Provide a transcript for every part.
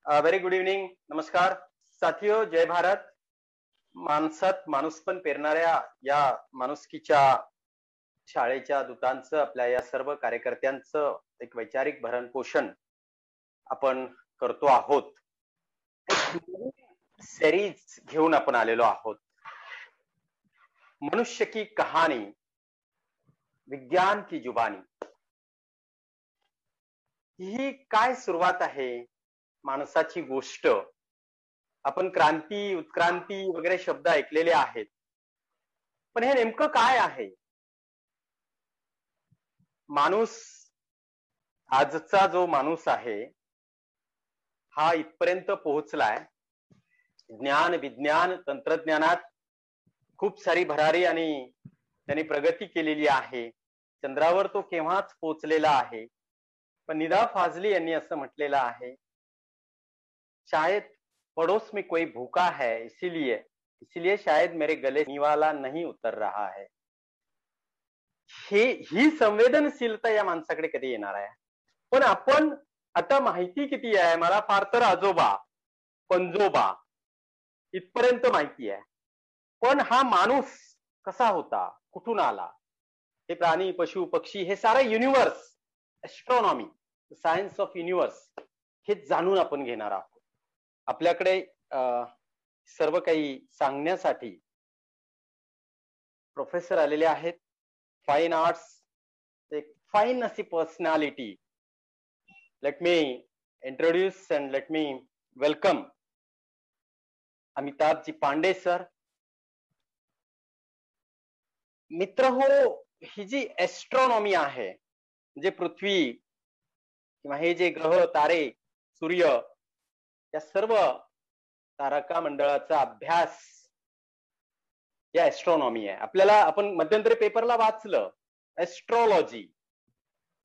Very good evening. नमस्कार साथियो. जय भारत. माणसात माणूसपण पेरणाऱ्या या माणुसकीच्या शाळेच्या दूतांचं, आपल्या या सर्व कार्यकर्त्यांचं एक वैचारिक भरण पोषण आपण करतो आहोत. सिरीज घेऊन आपण आलेलो आहोत. मनुष्य की कहाणी, विज्ञान की जुबानी. ही काय सुरुवात आहे? माणसाची गोष्ट. आपण क्रांती, उत्क्रांती वगैरे शब्द ऐकलेले आहेत, पण हे नेमकं काय आहे? माणूस, आजचा जो माणूस आहे हा इथपर्यंत पोहोचलाय. ज्ञान, विज्ञान, तंत्रज्ञानात खूप सारी भरारी आणि त्यांनी प्रगती केलेली आहे. चंद्रावर तो केव्हाच पोहोचलेला आहे. पण निदा फाजली यांनी असं म्हटलेलं आहे, शायद पड़ोस में कोई भूखा है इसीलिए इसीलिए शायद मेरे गले निवाला नहीं उतर रहा है. ही संवेदनशीलता या माणसाकडे कधी येणार आहे? पण आपण आता माहिती किती आहे? मला फार तर आजोबा, पंजोबा इथपर्यंत माहिती आहे. पण हा माणूस कसा होता, कुठून आला, हे प्राणी, पशु, पक्षी, हे सारं universe, astronomy, science of universe, हे जाणून आपण घेणार आहोत. आपल्याकडे सर्व काही सांगण्यासाठी प्रोफेसर आलेले आहेत. फाईन आर्ट्स, एक फाईन अशी personality. Let me introduce and let me welcome Amitabh ji Pandey sir. मित्र हो, ही जी एस्ट्रॉनॉमी आहे, जे पृथ्वी किंवा हे जे ग्रह, तारे, सूर्य, या सर्व तारका मंडळाचा अभ्यास या एस्ट्रॉनॉमी आहे. आपल्याला, आपण मध्यंतरी पेपरला वाचलं एस्ट्रॉलॉजी,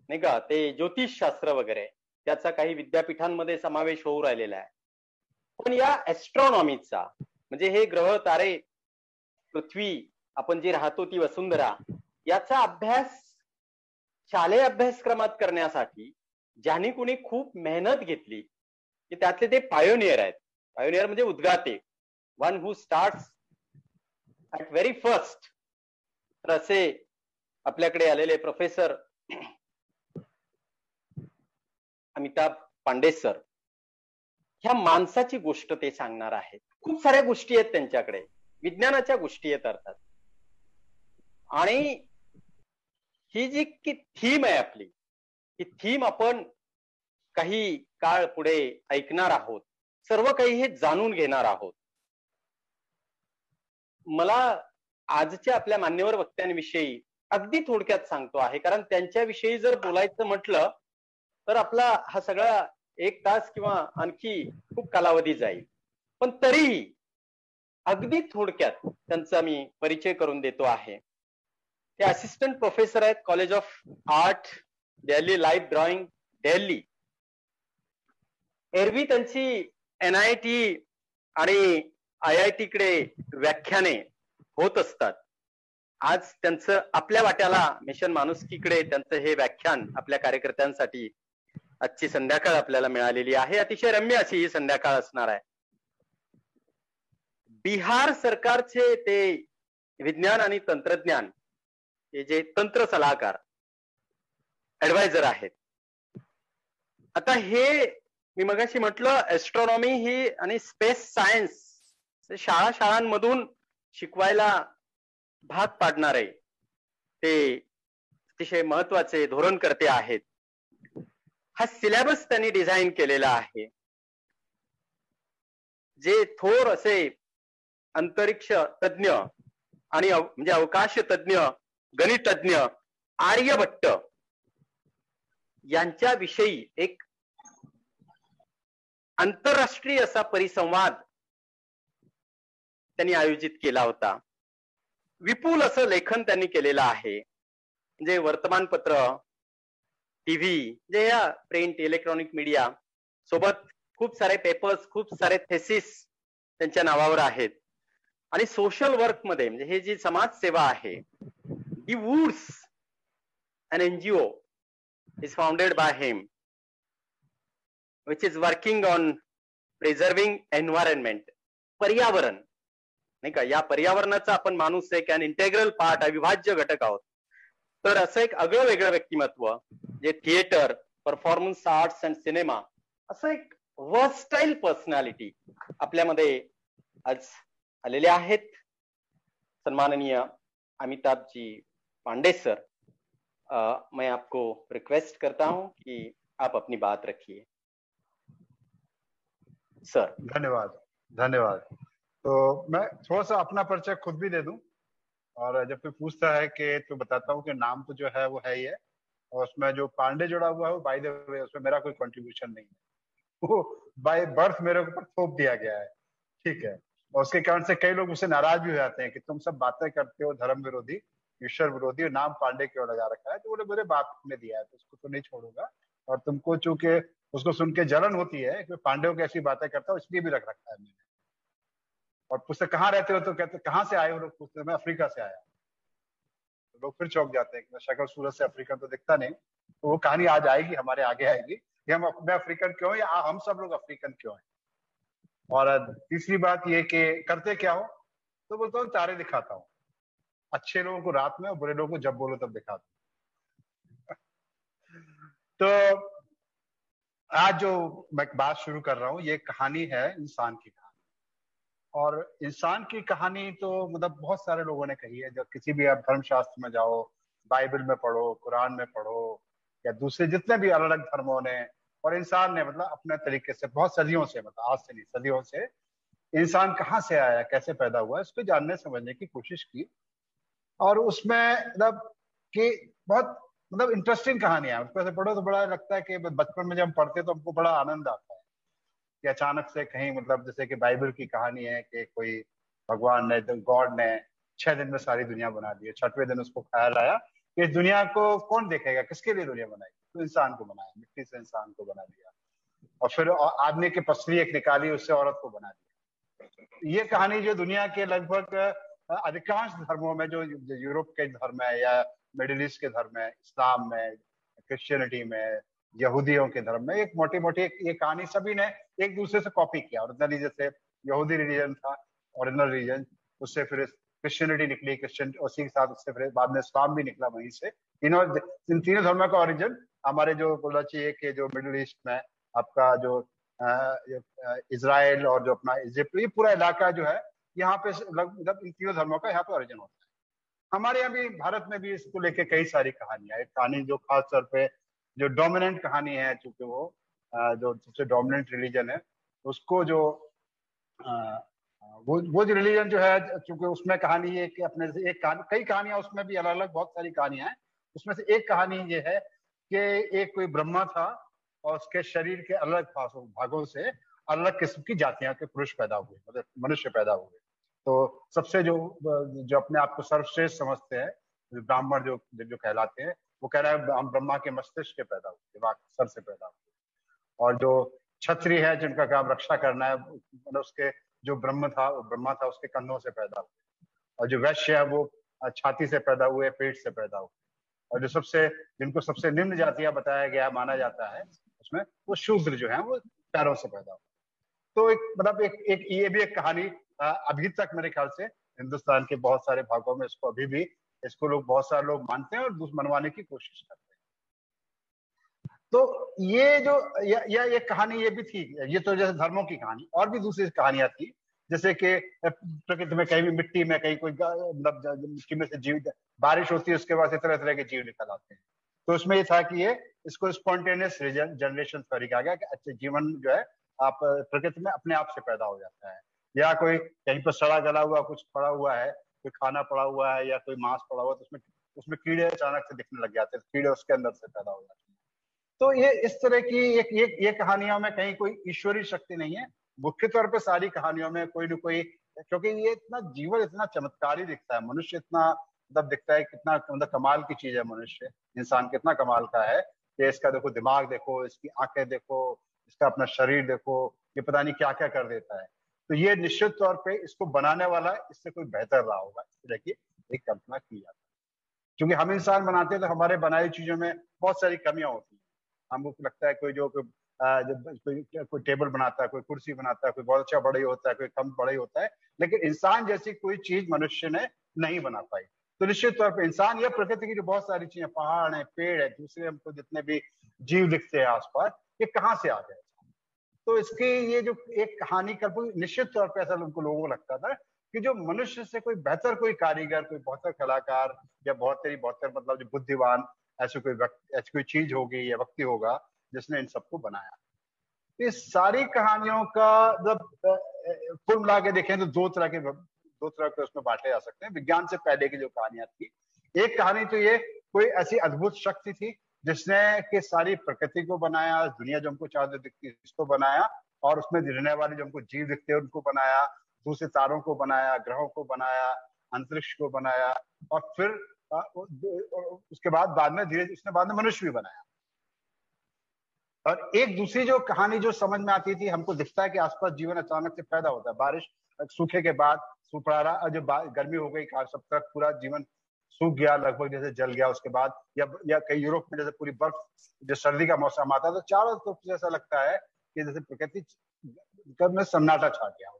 नाही का, ते ज्योतिषशास्त्र वगैरे, त्याचा काही विद्यापीठांमध्ये समावेश होऊ राहिलेला आहे. पण या एस्ट्रॉनॉमीचा, म्हणजे हे ग्रह, तारे, पृथ्वी, आपण जे राहतो ती वसुंधरा, याचा अभ्यास शालेय अभ्यासक्रमात करण्यासाठी ज्यांनी कुणी खूप मेहनत घेतली, की त्यातले ते पायोनियर आहेत. पायोनियर म्हणजे उद्गाते, one who starts at very first. तर असे आपल्याकडे आलेले प्रोफेसर अमिताभ पांडे सर, ह्या माणसाची गोष्ट ते सांगणार आहेत. खूप साऱ्या गोष्टी आहेत त्यांच्याकडे, विज्ञानाच्या गोष्टी आहेत अर्थात. आणि ही जी थीम आहे आपली, ही थीम आपण काही काळ पुढे ऐकणार आहोत. सर्व काही हे जाणून घेणार आहोत. मला आजच्या आपल्या मान्यवर वक्त्यांविषयी अगदी थोडक्यात सांगतो आहे, कारण त्यांच्याविषयी जर बोलायचं म्हटलं तर आपला हा सगळा 1 तास किंवा आणखी खूप कालावधी जाईल. पण तरीही अगदी थोडक्यात त्यांचा मी परिचय करून देतो आहे. ते असिस्टंट प्रोफेसर आहेत, college of art, Delhi, live drawing, Delhi. एरवी त्यांची NIT आणि IIT कडे व्याख्याने होत असतात. आज त्यांचं आपल्या वाट्याला मिशन माणुसकीकडे त्यांचं हे व्याख्यान आपल्या कार्यकर्त्यांसाठी आजची संध्याकाळ आपल्याला मिळालेली आहे. अतिशय रम्य अशी ही संध्याकाळ असणार आहे. बिहार सरकारचे ते विज्ञान आणि तंत्रज्ञान, हे जे तंत्र सलाहकार, ऍडवायझर आहेत. आता हे मी मगाशी म्हटलं, एस्ट्रॉनॉमी ही आणि स्पेस सायन्स शाळांमधून शिकवायला भाग पाडणारे ते अतिशय महत्वाचे धोरणकर्ते आहेत. हा सिलेबस त्यांनी डिझाईन केलेला आहे, जे थोर असे अंतरिक्ष तज्ञ आणि म्हणजे अवकाश तज्ञ, गणितज्ञ आर्यभट्ट यांच्याविषयी एक आंतरराष्ट्रीय असा परिसंवाद त्यांनी आयोजित केला होता. विपुल असं लेखन त्यांनी केलेलं आहे. म्हणजे वर्तमानपत्र, टीव्ही, जे या प्रिंट, इलेक्ट्रॉनिक मीडिया सोबत खूप सारे पेपर्स, खूप सारे थेसिस त्यांच्या नावावर आहेत. आणि सोशल वर्क मध्ये, म्हणजे हे जी समाजसेवा आहे, दी woods an NGO is founded by him which is working on preserving environment, पर्यावरण नाही का, या पर्यावरणाचा आपण माणूस एक अन इंटेग्रल पार्ट, अविभाज्य घटक आहोत. तर असं एक आगळं वेगळं व्यक्तिमत्व जे theatre, performance arts and cinema असं एक वर्सटाईल पर्सनॅलिटी आपल्यामध्ये आज आलेले आहेत. सम्माननीय अमिताभ जी पांडे सर, मैं आपको रिक्वेस्ट करता हूं कि आप अपनी बात रखिए सर. धन्यवाद धन्यवाद. तो मैं थोड़ा सा अपना परिचय खुद भी दे दूं, और जब कोई पूछता है कि तो बताता हूं कि नाम तो जो है वो है ही है, और उसमें जो पांडे जुड़ा हुआ है वो बाय द वे उसमें मेरा कोई कंट्रीब्यूशन नहीं है, वो बाय बर्थ मेरे ऊपर थोप दिया गया है, ठीक है. और उसके कारण से कई लोग मुझसे नाराज भी हो जाते हैं कि तुम सब बातें करते हो धर्म विरोधी, ईश्वर विरोधी, नाम पांडे क्यों लगा रखा है. तो बोले मेरे बाप ने दिया है तो उसको तो नहीं छोड़ूंगा, और तुमको चूंकि उसको सुन के जलन होती है कि पांडेयों की ऐसी बातें करता हूँ, इसलिए भी रख रखा है मैंने. और पूछते कहाँ रहते हो, तो कहते कहाँ से आए हो, लोग पूछते मैं अफ्रीका से आया. तो लोग फिर चौंक जाते हैं कि शक्ल सूरत से अफ्रीकन तो दिखता नहीं. तो वो कहानी आज आएगी, हमारे आगे आएगी कि मैं अफ्रीकन क्यों है, या हम सब लोग अफ्रीकन क्यों है. और तीसरी बात ये कि करते क्या हो, तो बोलता हूँ तारे दिखाता हूँ, अच्छे लोगों को रात में और बुरे लोगों को जब बोलो तब दिखाता हूँ. तो आज जो मैं बात शुरू कर रहा हूँ ये कहानी है इंसान की कहानी. और इंसान की कहानी तो मतलब बहुत सारे लोगों ने कही है. जब किसी भी आप धर्मशास्त्र में जाओ, बाइबल में पढ़ो, कुरान में पढ़ो, या दूसरे जितने भी अलग अलग धर्मों ने और इंसान ने मतलब अपने तरीके से बहुत सदियों से, मतलब आज से नहीं सदियों से, इंसान कहाँ से आया, कैसे पैदा हुआ, इसको जानने समझने की कोशिश की. और उसमें मतलब कि बहुत मतलब इंटरेस्टिंग कहानियां है. उसको से पढ़ो तो बड़ा लगता है कि बचपन में जब हम पढ़ते तो हमको बड़ा आनंद आता है कि अचानक से कहीं मतलब जैसे कि बाइबल की कहानी है कि कोई भगवान ने, गॉड ने 6 दिन में सारी दुनिया बना दी है. 6वें दिन उसको ख्याल आया कि इस दुनिया को कौन देखेगा, किसके लिए दुनिया बनाई, तो इंसान को बनाया, मिट्टी से इंसान को बना दिया. और फिर आदमी की पसली एक निकाली, उससे औरत को बना दिया. ये कहानी जो दुनिया के लगभग अधिकांश धर्मों में, जो यूरोप के धर्म है या मिडिल ईस्ट के धर्म है, इस्लाम में, क्रिश्चियनिटी में, यहूदियों के धर्म में, एक मोटी मोटी ये कहानी सभी ने एक दूसरे से कॉपी किया. ओरिजिनली जैसे यहूदी रिलीजन था, ओरिजिनल रिलीजन, उससे फिर क्रिश्चियनिटी निकली, क्रिश्चियन उसी के साथ उससे फिर बाद में इस्लाम भी निकला वहीं से. इन तीनों धर्मों का ओरिजिन हमारे जो बोलना चाहिए कि जो मिडिल ईस्ट में आपका जो इजराइल और जो अपना इजिप्ट, ये पूरा इलाका जो है यहाँ पे मतलब इन तीनों धर्मों का यहाँ पे ओरिजिन होता है. हमारे यहाँ भी भारत में भी इसको लेके कई सारी कहानियां. एक कहानी जो खास तौर पे जो डोमिनेंट कहानी है, चूंकि वो जो सबसे डोमिनेंट रिलीजन है, उसको जो वो जो रिलीजन जो है, चूंकि उसमें कहानी ये कि अपने से एक कहानी, कई कहानियां उसमें भी अलग अलग बहुत सारी कहानियां हैं. उसमें से एक कहानी ये है कि एक कोई ब्रह्मा था और उसके शरीर के अलग भागों से अलग किस्म की जातियां के पुरुष पैदा हुए, मतलब मनुष्य पैदा हुए. तो सबसे जो जो अपने आप को सर्वश्रेष्ठ समझते हैं, ब्राह्मण जो जो कहलाते हैं, वो कह रहा है हम ब्रह्मा के मस्तिष्क के पैदा हुए, दिमाग सर से पैदा हुए. और जो क्षत्रिय है जिनका काम रक्षा करना है, मतलब उसके जो ब्रह्मा था उसके कंधों से पैदा हुए. और जो वैश्य है वो छाती से पैदा हुए, पेट से पैदा हुए. और जो जिनको सबसे निम्न जातियां बताया गया माना जाता है उसमें, वो शूद्र जो है वो पैरों से पैदा हुए. तो एक मतलब एक ये भी एक कहानी अभी तक मेरे ख्याल से हिंदुस्तान के बहुत सारे भागों में इसको अभी भी इसको लोग बहुत सारे लोग मानते हैं और मनवाने की कोशिश करते हैं. तो ये जो ये कहानी ये भी थी, ये तो जैसे धर्मों की कहानी. और भी दूसरी कहानियां थी, जैसे कि प्रकृति में कहीं भी मिट्टी में कहीं कोई मतलब मिट्टी में से जीव, बारिश होती है उसके बाद से तरह तरह के जीव निकल आते हैं. तो उसमें ये था कि ये इसको स्पॉन्टेनियस जनरेशन थ्योरी कहा गया कि अच्छा जीवन जो है आप प्रकृति में अपने आप से पैदा हो जाता है. या कोई कहीं पर सड़ा गला हुआ कुछ पड़ा हुआ है, कोई खाना पड़ा हुआ है या कोई मांस पड़ा हुआ है, तो उसमें कीड़े अचानक से दिखने लग जाते हैं, कीड़े उसके अंदर से पैदा हो जाते हैं. तो ये इस तरह की ये कहानियों में कहीं कोई ईश्वरीय शक्ति नहीं है. मुख्य तौर पे सारी कहानियों में कोई न कोई, क्योंकि ये इतना जीवन इतना चमत्कारी दिखता है, मनुष्य इतना मतलब दिखता है कितना मतलब कमाल की चीज है. मनुष्य इंसान कितना कमाल का है कि इसका देखो दिमाग देखो, इसकी आंखें देखो, इसका अपना शरीर देखो, ये पता नहीं क्या क्या कर देता है. तो ये निश्चित तौर पे इसको बनाने वाला इससे कोई बेहतर रहा होगा, इस तरह की एक कल्पना की जाती है. क्योंकि हम इंसान बनाते हैं तो हमारे बनाई चीजों में बहुत सारी कमियां होती हैं. हमको लगता है कोई जो जब कोई टेबल बनाता है, कोई कुर्सी बनाता है, कोई बहुत अच्छा बड़ा ही होता है, कोई कम बड़ा ही होता है, लेकिन इंसान जैसी कोई चीज मनुष्य ने नहीं बना पाई। तो निश्चित तौर पर इंसान या प्रकृति की जो बहुत सारी चीजें, पहाड़ है, पेड़ है, दूसरे हमको जितने भी जीव दिखते हैं आसपास, ये कहाँ से आ गए? तो इसकी ये जो एक कहानी कल्पना, निश्चित तौर पर ऐसा लोगों को लगता था कि जो मनुष्य से कोई बेहतर कोई कारीगर, कोई बेहतर कलाकार या बेहतर मतलब जो बुद्धिमान ऐसी कोई चीज होगी या व्यक्ति होगा जिसने इन सबको बनाया। इस सारी कहानियों का जब कुल मिला के देखें तो दो तरह के उसमें बांटे जा सकते हैं। विज्ञान से पहले की जो कहानियां थी, एक कहानी तो ये कोई ऐसी अद्भुत शक्ति थी जिसने कि सारी प्रकृति को बनाया, दुनिया जो हमको चारों दिखती है उसको बनाया, और उसमें रहने वाले जो हमको जीव दिखते हैं उनको बनाया, दूसरे तारों को बनाया, ग्रहों को बनाया, अंतरिक्ष को बनाया, और फिर उसके बाद में धीरे उसने बाद में मनुष्य भी बनाया। और एक दूसरी जो कहानी जो समझ में आती थी, हमको दिखता है कि आसपास जीवन अचानक से पैदा होता है, बारिश सूखे के बाद सुपड़ा जो गर्मी हो गई, सब तक पूरा जीवन सूख गया, लगभग जैसे जल गया। उसके बाद या कई यूरोप में जैसे पूरी बर्फ, जो सर्दी का मौसम आता है तो चारों तरफ से ऐसा लगता है कि जैसे प्रकृति में सन्नाटा छा गया हो,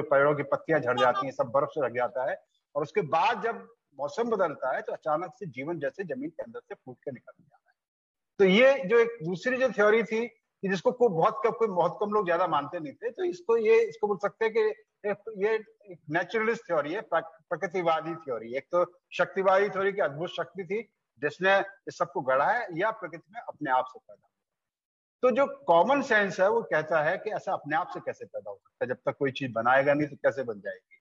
पेड़ों की पत्तियां झड़ जाती हैं, सब बर्फ से ढक जाता है, और उसके बाद जब मौसम बदलता है तो अचानक से जीवन जैसे जमीन के अंदर से फूट के निकल जाता है। तो ये जो एक दूसरी जो थ्योरी थी कि जिसको कोई बहुत कम लोग ज्यादा मानते नहीं थे, तो इसको बोल सकते हैं कि ये नेचुरलिस्ट थ्योरी है, प्रकृतिवादी थ्योरी। एक तो शक्तिवादी थ्योरी की अद्भुत शक्ति थी जिसने इस सबको गढ़ा है, या प्रकृति में अपने आप से पैदा। तो जो कॉमन सेंस है वो कहता है कि ऐसा अपने आप से कैसे पैदा हो सकता है, जब तक कोई चीज बनाएगा नहीं तो कैसे बन जाएगी।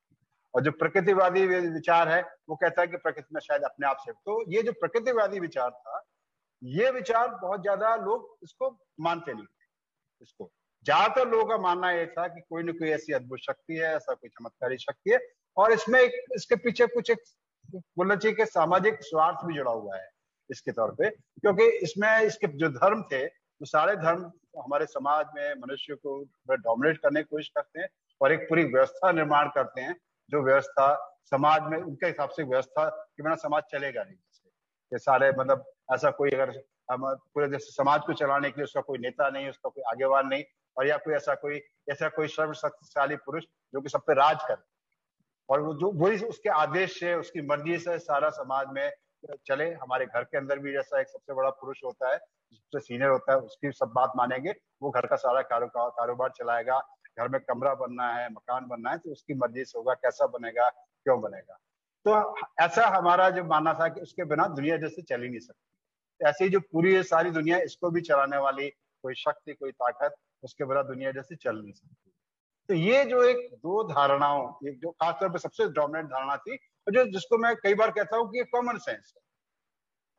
और जो प्रकृतिवादी विचार है वो कहता है कि प्रकृति में शायद अपने आप से। तो ये जो प्रकृतिवादी विचार था, ये विचार बहुत ज्यादा लोग इसको मानते नहीं थे। इसको ज्यादातर लोगों का मानना यह था कि कोई ना कोई ऐसी अद्भुत शक्ति है, ऐसा कोई चमत्कारी शक्ति है, और इसमें इसके पीछे कुछ एक बोलना चाहिए कि सामाजिक स्वार्थ भी जुड़ा हुआ है इसके तौर पे, क्योंकि इसमें इसके जो धर्म थे, तो सारे धर्म हमारे समाज में मनुष्य को डोमिनेट करने की कोशिश करते हैं और एक पूरी व्यवस्था निर्माण करते हैं, जो व्यवस्था समाज में उनके हिसाब से व्यवस्था के बिना समाज चलेगा नहीं। जैसे सारे मतलब ऐसा कोई अगर हम पूरे जैसे समाज को चलाने के लिए उसका कोई नेता नहीं, उसका कोई आगेवान नहीं, और या कोई ऐसा कोई सर्वशक्तिशाली पुरुष जो कि सब पे राज करे, और वो जो वही उसके आदेश से, उसकी मर्जी से सारा समाज में चले। हमारे घर के अंदर भी जैसा एक सबसे बड़ा पुरुष होता है, सबसे सीनियर होता है, उसकी सब बात मानेंगे, वो घर का सारा कारोबार चलाएगा। घर में कमरा बनना है, मकान बनना है, तो उसकी मर्जी से होगा, कैसा बनेगा, क्यों बनेगा। तो ऐसा हमारा जो मानना था कि उसके बिना दुनिया जैसे चल ही नहीं सकती। ऐसे ही जो पूरी सारी दुनिया, इसको भी चलाने वाली कोई शक्ति, कोई ताकत, उसके बिना दुनिया जैसे चल नहीं सकती। तो ये जो एक दो धारणाओं, एक जो खासतौर पर सबसे डोमिनेंट धारणा थी, जो जिसको मैं कई बार कहता हूँ कि ये कॉमन सेंस है,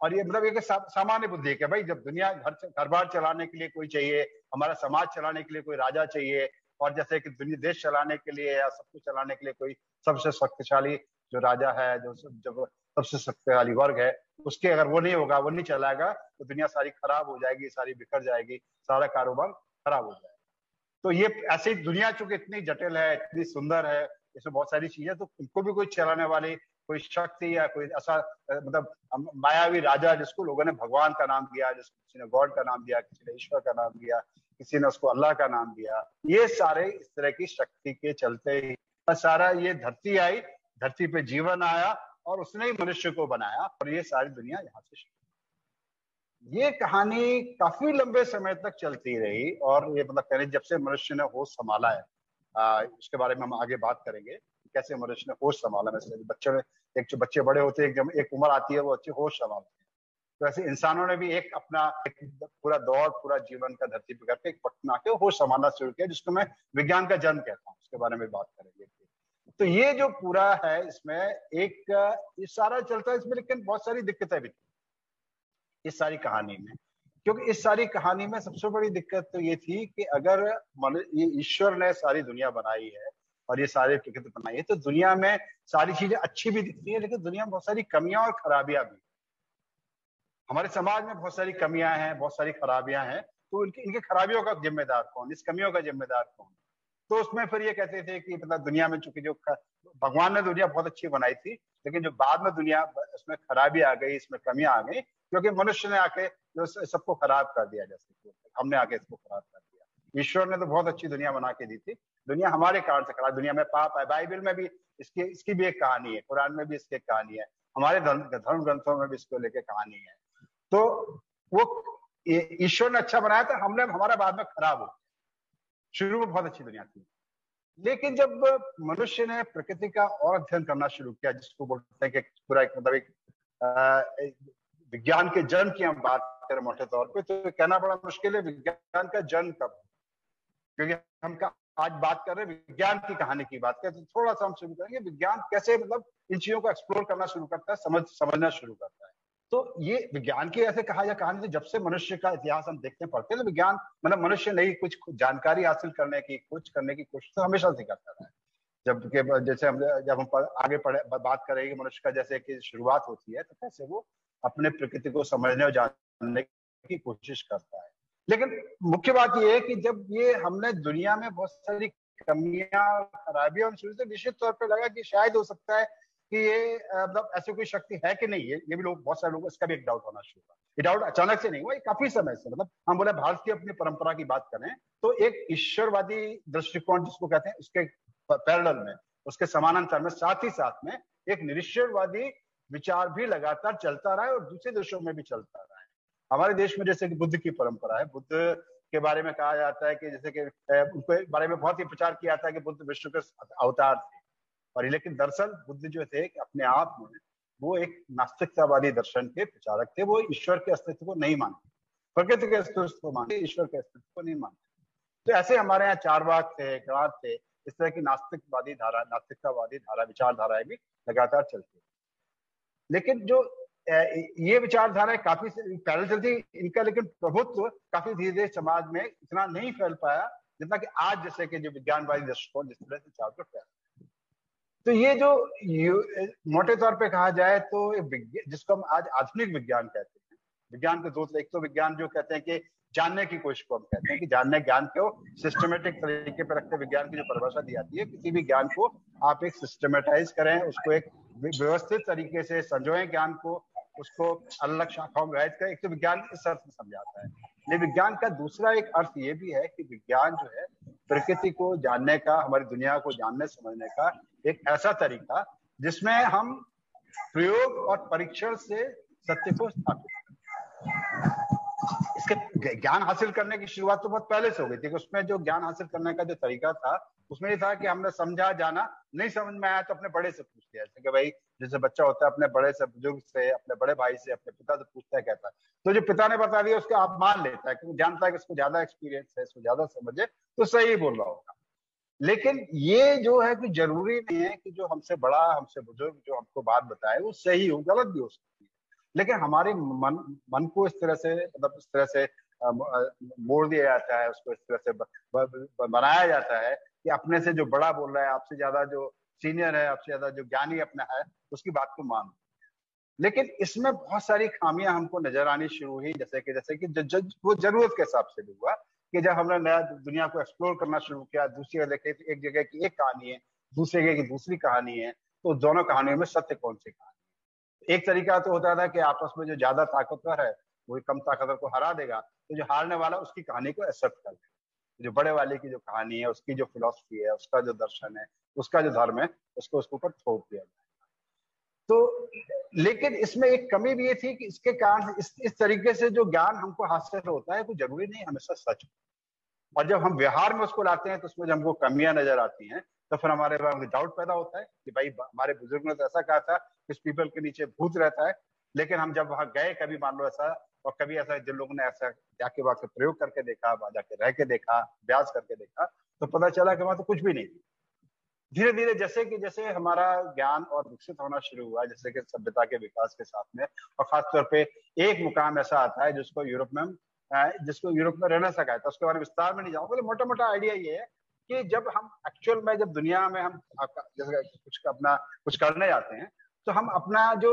और ये मतलब एक सामान्य बुद्धि है। भाई जब दुनिया घर बार चलाने के लिए कोई चाहिए, हमारा समाज चलाने के लिए कोई राजा चाहिए, और जैसे कि दुनिया देश चलाने के लिए या सब कुछ चलाने के लिए कोई सबसे शक्तिशाली जो राजा है, जो सबसे शक्तिशाली वर्ग है, उसके अगर वो नहीं होगा, वो नहीं चलाएगा, तो दुनिया सारी खराब हो जाएगी, सारी बिखर जाएगी, सारा कारोबार खराब हो जाएगा। तो ये ऐसी दुनिया चूंकि इतनी जटिल है, इतनी सुंदर है, इसमें बहुत सारी चीजें, तो उनको भी कोई चलाने वाली कोई शक्ति या कोई ऐसा मतलब मायावी राजा, जिसको लोगों ने भगवान का नाम दिया, जिसको किसी ने गॉड का नाम दिया, किसी ने ईश्वर का नाम दिया, किसी ने उसको अल्लाह का नाम दिया, ये सारे इस तरह की शक्ति के चलते ही सारा ये धरती आई, धरती पे जीवन आया, और उसने ही मनुष्य को बनाया, और ये सारी दुनिया यहाँ से शुरू। ये कहानी काफी लंबे समय तक चलती रही, और ये मतलब कहने जब से मनुष्य ने होश संभाला है, उसके बारे में हम आगे बात करेंगे, कैसे मनुष्य ने होश संभाला। वैसे जो बच्चे बड़े होते हैं, जब एक उम्र आती है वो अच्छे होश संभालते हैं, तो ऐसे इंसानों ने भी एक अपना पूरा दौर, पूरा जीवन का धरती पे करके एक पटना के होश संभालना शुरू किया, जिसको मैं विज्ञान का जन्म कहता हूँ। उसके बारे में बात करेंगे। तो ये जो पूरा है, इसमें एक ये सारा चलता है इसमें, लेकिन बहुत सारी दिक्कतें भी थी इस सारी कहानी में, क्योंकि इस सारी कहानी में सबसे बड़ी दिक्कत तो ये थी कि अगर ये ईश्वर ने सारी दुनिया बनाई है और ये सारी प्रकृति बनाई है, तो दुनिया में सारी चीजें अच्छी भी दिखती है, लेकिन दुनिया में बहुत सारी कमियां और खराबियां भी। हमारे समाज में बहुत सारी कमियां हैं, बहुत सारी खराबियां हैं, तो इनकी खराबियों का जिम्मेदार कौन, इस कमियों का जिम्मेदार कौन। तो उसमें फिर ये कहते थे कि मतलब दुनिया में चूंकि जो भगवान ने दुनिया बहुत अच्छी बनाई थी, लेकिन जो बाद में दुनिया इसमें खराबी आ गई, इसमें कमियां आ गई, क्योंकि मनुष्य ने आके जो सबको खराब कर दिया, जैसे हमने आके इसको खराब कर दिया। ईश्वर ने तो बहुत अच्छी दुनिया बना के दी थी, दुनिया हमारे कारण से खराब, दुनिया में पाप है। बाइबल में भी इसकी भी एक कहानी है, कुरान में भी इसकी एक कहानी है, हमारे धर्म ग्रंथों में भी इसको लेके कहानी है। तो वो ईश्वर ने अच्छा बनाया था, हमने हमारा बाद में खराब हो। शुरू में बहुत अच्छी दुनिया थी, लेकिन जब मनुष्य ने प्रकृति का और अध्ययन करना शुरू किया, जिसको बोलते हैं कि पूरा एक मतलब एक विज्ञान के जन्म की हम बात करें मोटे तौर पे, तो कहना बड़ा मुश्किल है विज्ञान का जन्म कब, क्योंकि हम आज बात कर रहे हैं विज्ञान की कहानी की बात करें, तो थोड़ा सा हम शुरू करेंगे विज्ञान कैसे मतलब इन चीजों को एक्सप्लोर करना शुरू करता है, समझना शुरू करता है। तो ये विज्ञान की ऐसे कहा या कहानी, जब से मनुष्य का इतिहास हम देखते हैं पढ़ते हैं, तो विज्ञान मतलब मनुष्य नई कुछ जानकारी हासिल करने की करने की कोशिश तो हमेशा से करता रहा है। जैसे जब हम आगे बात करेंगे मनुष्य का जैसे कि शुरुआत होती है, तो कैसे वो अपने प्रकृति को समझने और जानने की कोशिश करता है। लेकिन मुख्य बात यह है कि जब ये हमने दुनिया में बहुत सारी कमियां खराबियां शुरू से निश्चित तौर पर लगा कि शायद हो सकता है कि ये मतलब ऐसी कोई शक्ति है कि नहीं है, ये भी लोग बहुत सारे लोगों को इसका भी एक डाउट होना शुरू हुआ। ये डाउट अचानक से नहीं हुआ, ये काफी समय से, मतलब हम बोले भारत की अपनी परंपरा की बात करें तो एक ईश्वरवादी दृष्टिकोण जिसको कहते हैं, उसके पैरेलल में, उसके समानांतर में, साथ ही साथ में एक निरीश्वरवादी विचार भी लगातार चलता रहा है और दूसरे देशों में भी चलता रहा है। हमारे देश में जैसे कि बुद्ध की परंपरा है, बुद्ध के बारे में कहा जाता है कि जैसे कि उनके बारे में बहुत ही प्रचार किया जाता है कि बुद्ध विष्णु के अवतार थे, और लेकिन दरअसल बुद्ध जो थे अपने आप में वो एक नास्तिकतावादी दर्शन के प्रचारक थे। वो ईश्वर के अस्तित्व को नहीं मानते, प्रकृति के अस्तित्व को मानते, ईश्वर के अस्तित्व को नहीं मानते। तो ऐसे हमारे यहाँ चारवाक थे, गणात थे, इस तरह की नास्तिकतावादी धारा विचारधाराएं भी लगातार चलती है। लेकिन जो ये विचारधाराएं काफी पैरल चलती इनका, लेकिन प्रभुत्व काफी धीरे धीरे समाज में इतना नहीं फैल पाया जितना कि आज जैसे कि जो विज्ञानवादी दृष्टिकोण जिस तरह से चारों तरफ फैल। तो ये जो मोटे तौर पे कहा जाए तो जिसको हम आज आधुनिक विज्ञान कहते हैं, विज्ञान के दो, एक तो विज्ञान जो कहते हैं कि जानने की कोशिश को हम कहते हैं कि जानने ज्ञान को सिस्टमेटिक तरीके पर रखते विज्ञान की जो परिभाषा दी जाती है, किसी भी ज्ञान को आप एक सिस्टमेटाइज करें, उसको एक व्यवस्थित तरीके से संजोएं ज्ञान को, उसको अलग अलग शाखाओं में विभाजित करें, एक तो विज्ञान इस अर्थ में समझाता है। लेकिन विज्ञान का दूसरा एक अर्थ ये भी है कि विज्ञान जो है प्रकृति को जानने का, हमारी दुनिया को जानने समझने का एक ऐसा तरीका जिसमें हम प्रयोग और परीक्षण से सत्य को स्थापित करें। इसके ज्ञान हासिल करने की शुरुआत तो बहुत पहले से हो गई थी। उसमें जो ज्ञान हासिल करने का जो तरीका था उसमें ये था कि हमने समझा, जाना, नहीं समझ में आया तो अपने बड़े से पूछ लिया, जैसे कि भाई जैसे बच्चा होता है अपने बड़े से, बुजुर्ग से, अपने बड़े भाई से, अपने पिता से पूछता है, कहता है, तो जो पिता ने बता दिया उसको आप मान लेता है क्योंकि जानता है कि उसको ज्यादा एक्सपीरियंस है, इसको ज्यादा समझे तो सही बोल रहा होगा। लेकिन ये जो है कि जरूरी नहीं है कि जो हमसे बड़ा, हमसे बुजुर्ग जो हमको बात बताए वो सही हो, गलत भी हो सकती है। लेकिन हमारे मन को इस तरह से, मतलब इस तरह से मोड़ दिया जाता है, उसको इस तरह से बनाया जाता है कि अपने से जो बड़ा बोल रहा है, आपसे ज्यादा जो सीनियर है, आपसे ज्यादा जो ज्ञानी अपना है, उसकी बात को मान। लेकिन इसमें बहुत सारी खामियां हमको नजर आनी शुरू हुई, जैसे कि वो जरूरत के हिसाब से भी हुआ कि जब हमने नया दुनिया को एक्सप्लोर करना शुरू किया, दूसरी जगह देखे तो एक जगह की एक कहानी है, दूसरी जगह की दूसरी कहानी है, तो दोनों कहानियों में सत्य कौन सी कहानी है। एक तरीका तो होता था कि आपस में जो ज्यादा ताकतवर है वो कम ताकतवर को हरा देगा, तो जो हारने वाला उसकी कहानी को एक्सेप्ट कर लेगा, जो बड़े वाले की जो कहानी है, उसकी जो फिलॉसफी है, उसका जो दर्शन है, उसका जो धर्म है, उसको उसके ऊपर थोप दिया जाए। तो लेकिन इसमें एक कमी भी ये थी कि इसके कारण इस तरीके से जो ज्ञान हमको हासिल होता है, कोई जरूरी नहीं हमेशा सच हो। और जब हम व्यवहार में उसको लाते हैं तो उसमें जब हमको कमियां नजर आती हैं तो फिर हमारे डाउट पैदा होता है कि भाई हमारे बुजुर्ग ने तो ऐसा कहा था इस पीपल के नीचे भूत रहता है, लेकिन हम जब वहां गए कभी मान लो ऐसा, और कभी ऐसा जिन लोगों ने ऐसा जाके वहां प्रयोग करके देखा, वहां जाके रह के देखा, अभ्यास करके देखा, तो पता चला कि वहां तो कुछ भी नहीं। धीरे धीरे जैसे हमारा ज्ञान और विकसित होना शुरू हुआ, जैसे कि सभ्यता के विकास के साथ में, और खासतौर पे एक मुकाम ऐसा आता है जिसको यूरोप में रहना सका था, उसके बारे में विस्तार में नहीं जाऊंगा, मोटा मोटा आइडिया ये है कि जब हम एक्चुअल में जब दुनिया में हम जैसे कुछ करने जाते हैं तो हम अपना जो